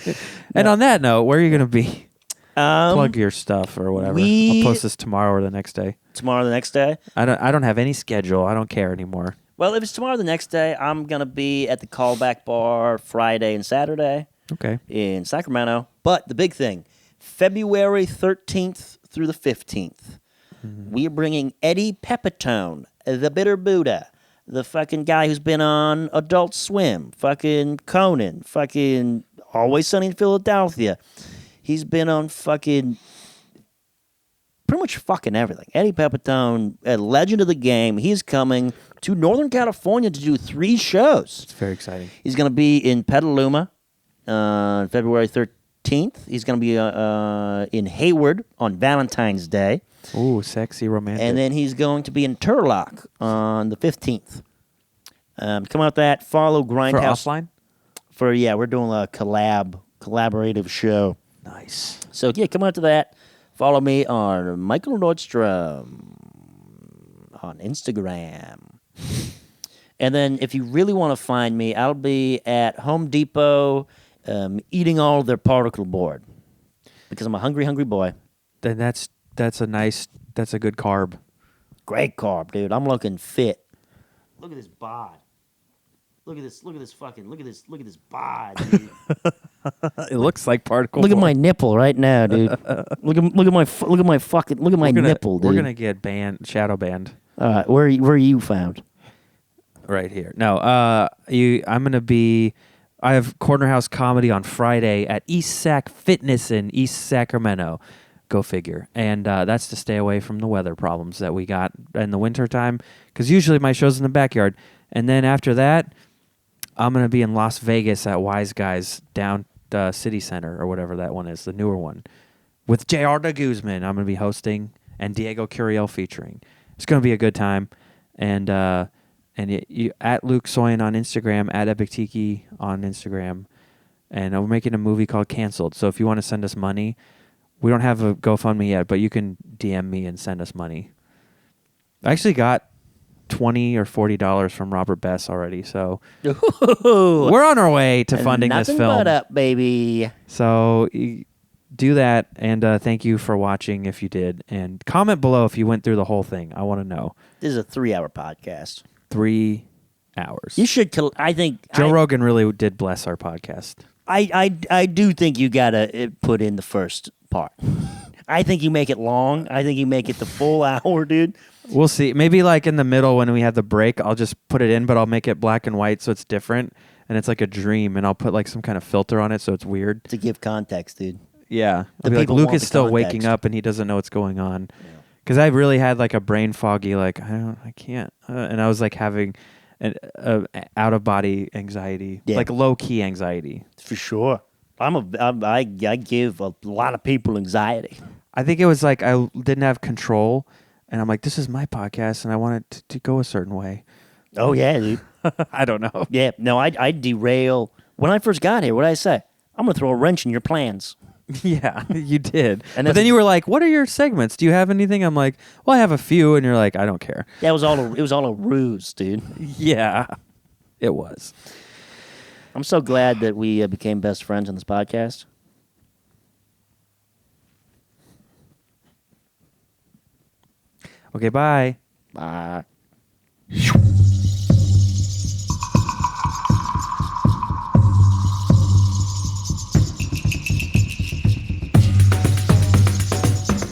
And on that note, where are you going to be? Plug Um, your stuff or whatever. we- I'll post this tomorrow or the next day. tomorrow, the next day. I don't have any schedule. I don't care anymore. Well, if it's tomorrow, the next day, I'm gonna be at the Callback Bar Friday and Saturday Okay. in Sacramento. But the big thing, February 13th through the 15th, we are bringing Eddie Pepitone, the Bitter Buddha, the fucking guy who's been on Adult Swim, fucking Conan, fucking Always Sunny in Philadelphia. He's been on fucking pretty much fucking everything. Eddie Pepitone, a legend of the game. He's coming to Northern California to do 3 shows. It's very exciting. He's going to be in Petaluma on February 13th. He's going to be in Hayward on Valentine's Day. Ooh, sexy, romantic. And then he's going to be in Turlock on the 15th. Come out with that. Follow for Grindhouse. offline? We're doing a collaborative show. Nice. So, yeah, come out to that. Follow me on Michael Nordstrom on Instagram. And then if you really want to find me, I'll be at Home Depot eating all their particle board because I'm a hungry, hungry boy. Then that's a good carb. Great carb, dude. I'm looking fit. Look at this bod. Look at this bod, dude. It looks like particle. Look at board. my nipple right now, dude. look at my nipple, dude. We're gonna get shadow banned All right, where are you found? right here. No, I'm gonna be. I have Corner House Comedy on Friday at East Sac Fitness in East Sacramento. Go figure. And that's to stay away from the weather problems that we got in the wintertime. Because usually my show's in the backyard. And then after that, I'm going to be in Las Vegas at Wise Guys down City Center or whatever that one is, the newer one. With J.R. de Guzman, I'm going to be hosting and Diego Curiel featuring. It's going to be a good time. And you at Luke Soyan on Instagram, at Epic Tiki on Instagram. And we're making a movie called Canceled. So if you want to send us money, we don't have a GoFundMe yet, but you can DM me and send us money. I actually got $20 or $40 from Robert Bess already, so we're on our way to funding this Nothing film. but up, baby. So do that, and thank you for watching if you did, and comment below if you went through the whole thing. I want to know. This is a 3-hour podcast. 3 hours. You should. I think Joe Rogan really did bless our podcast. I do think you gotta put in the first part. I think you make it long. I think you make it the full hour, dude. We'll see. Maybe like in the middle when we have the break, I'll just put it in, but I'll make it black and white so it's different, and it's like a dream, and I'll put like some kind of filter on it so it's weird. To give context, dude. Yeah. The I'll be like, people Luke want is the still context. waking up and he doesn't know what's going on. Because I really had like a brain foggy, like, I can't. And I was like having an out of body anxiety, like low key anxiety. For sure. I give a lot of people anxiety. I think it was like I didn't have control, and I'm like, this is my podcast, and I want it to go a certain way. Oh yeah, dude. I don't know. Yeah. No, I derail. When I first got here, what did I say? I'm gonna throw a wrench in your plans. Yeah, you did. And but then you were like, what are your segments? Do you have anything? I'm like, well, I have a few, and you're like, I don't care. That was all. It was all a ruse, dude. Yeah, it was. I'm so glad that we became best friends on this podcast. Okay, bye. Bye.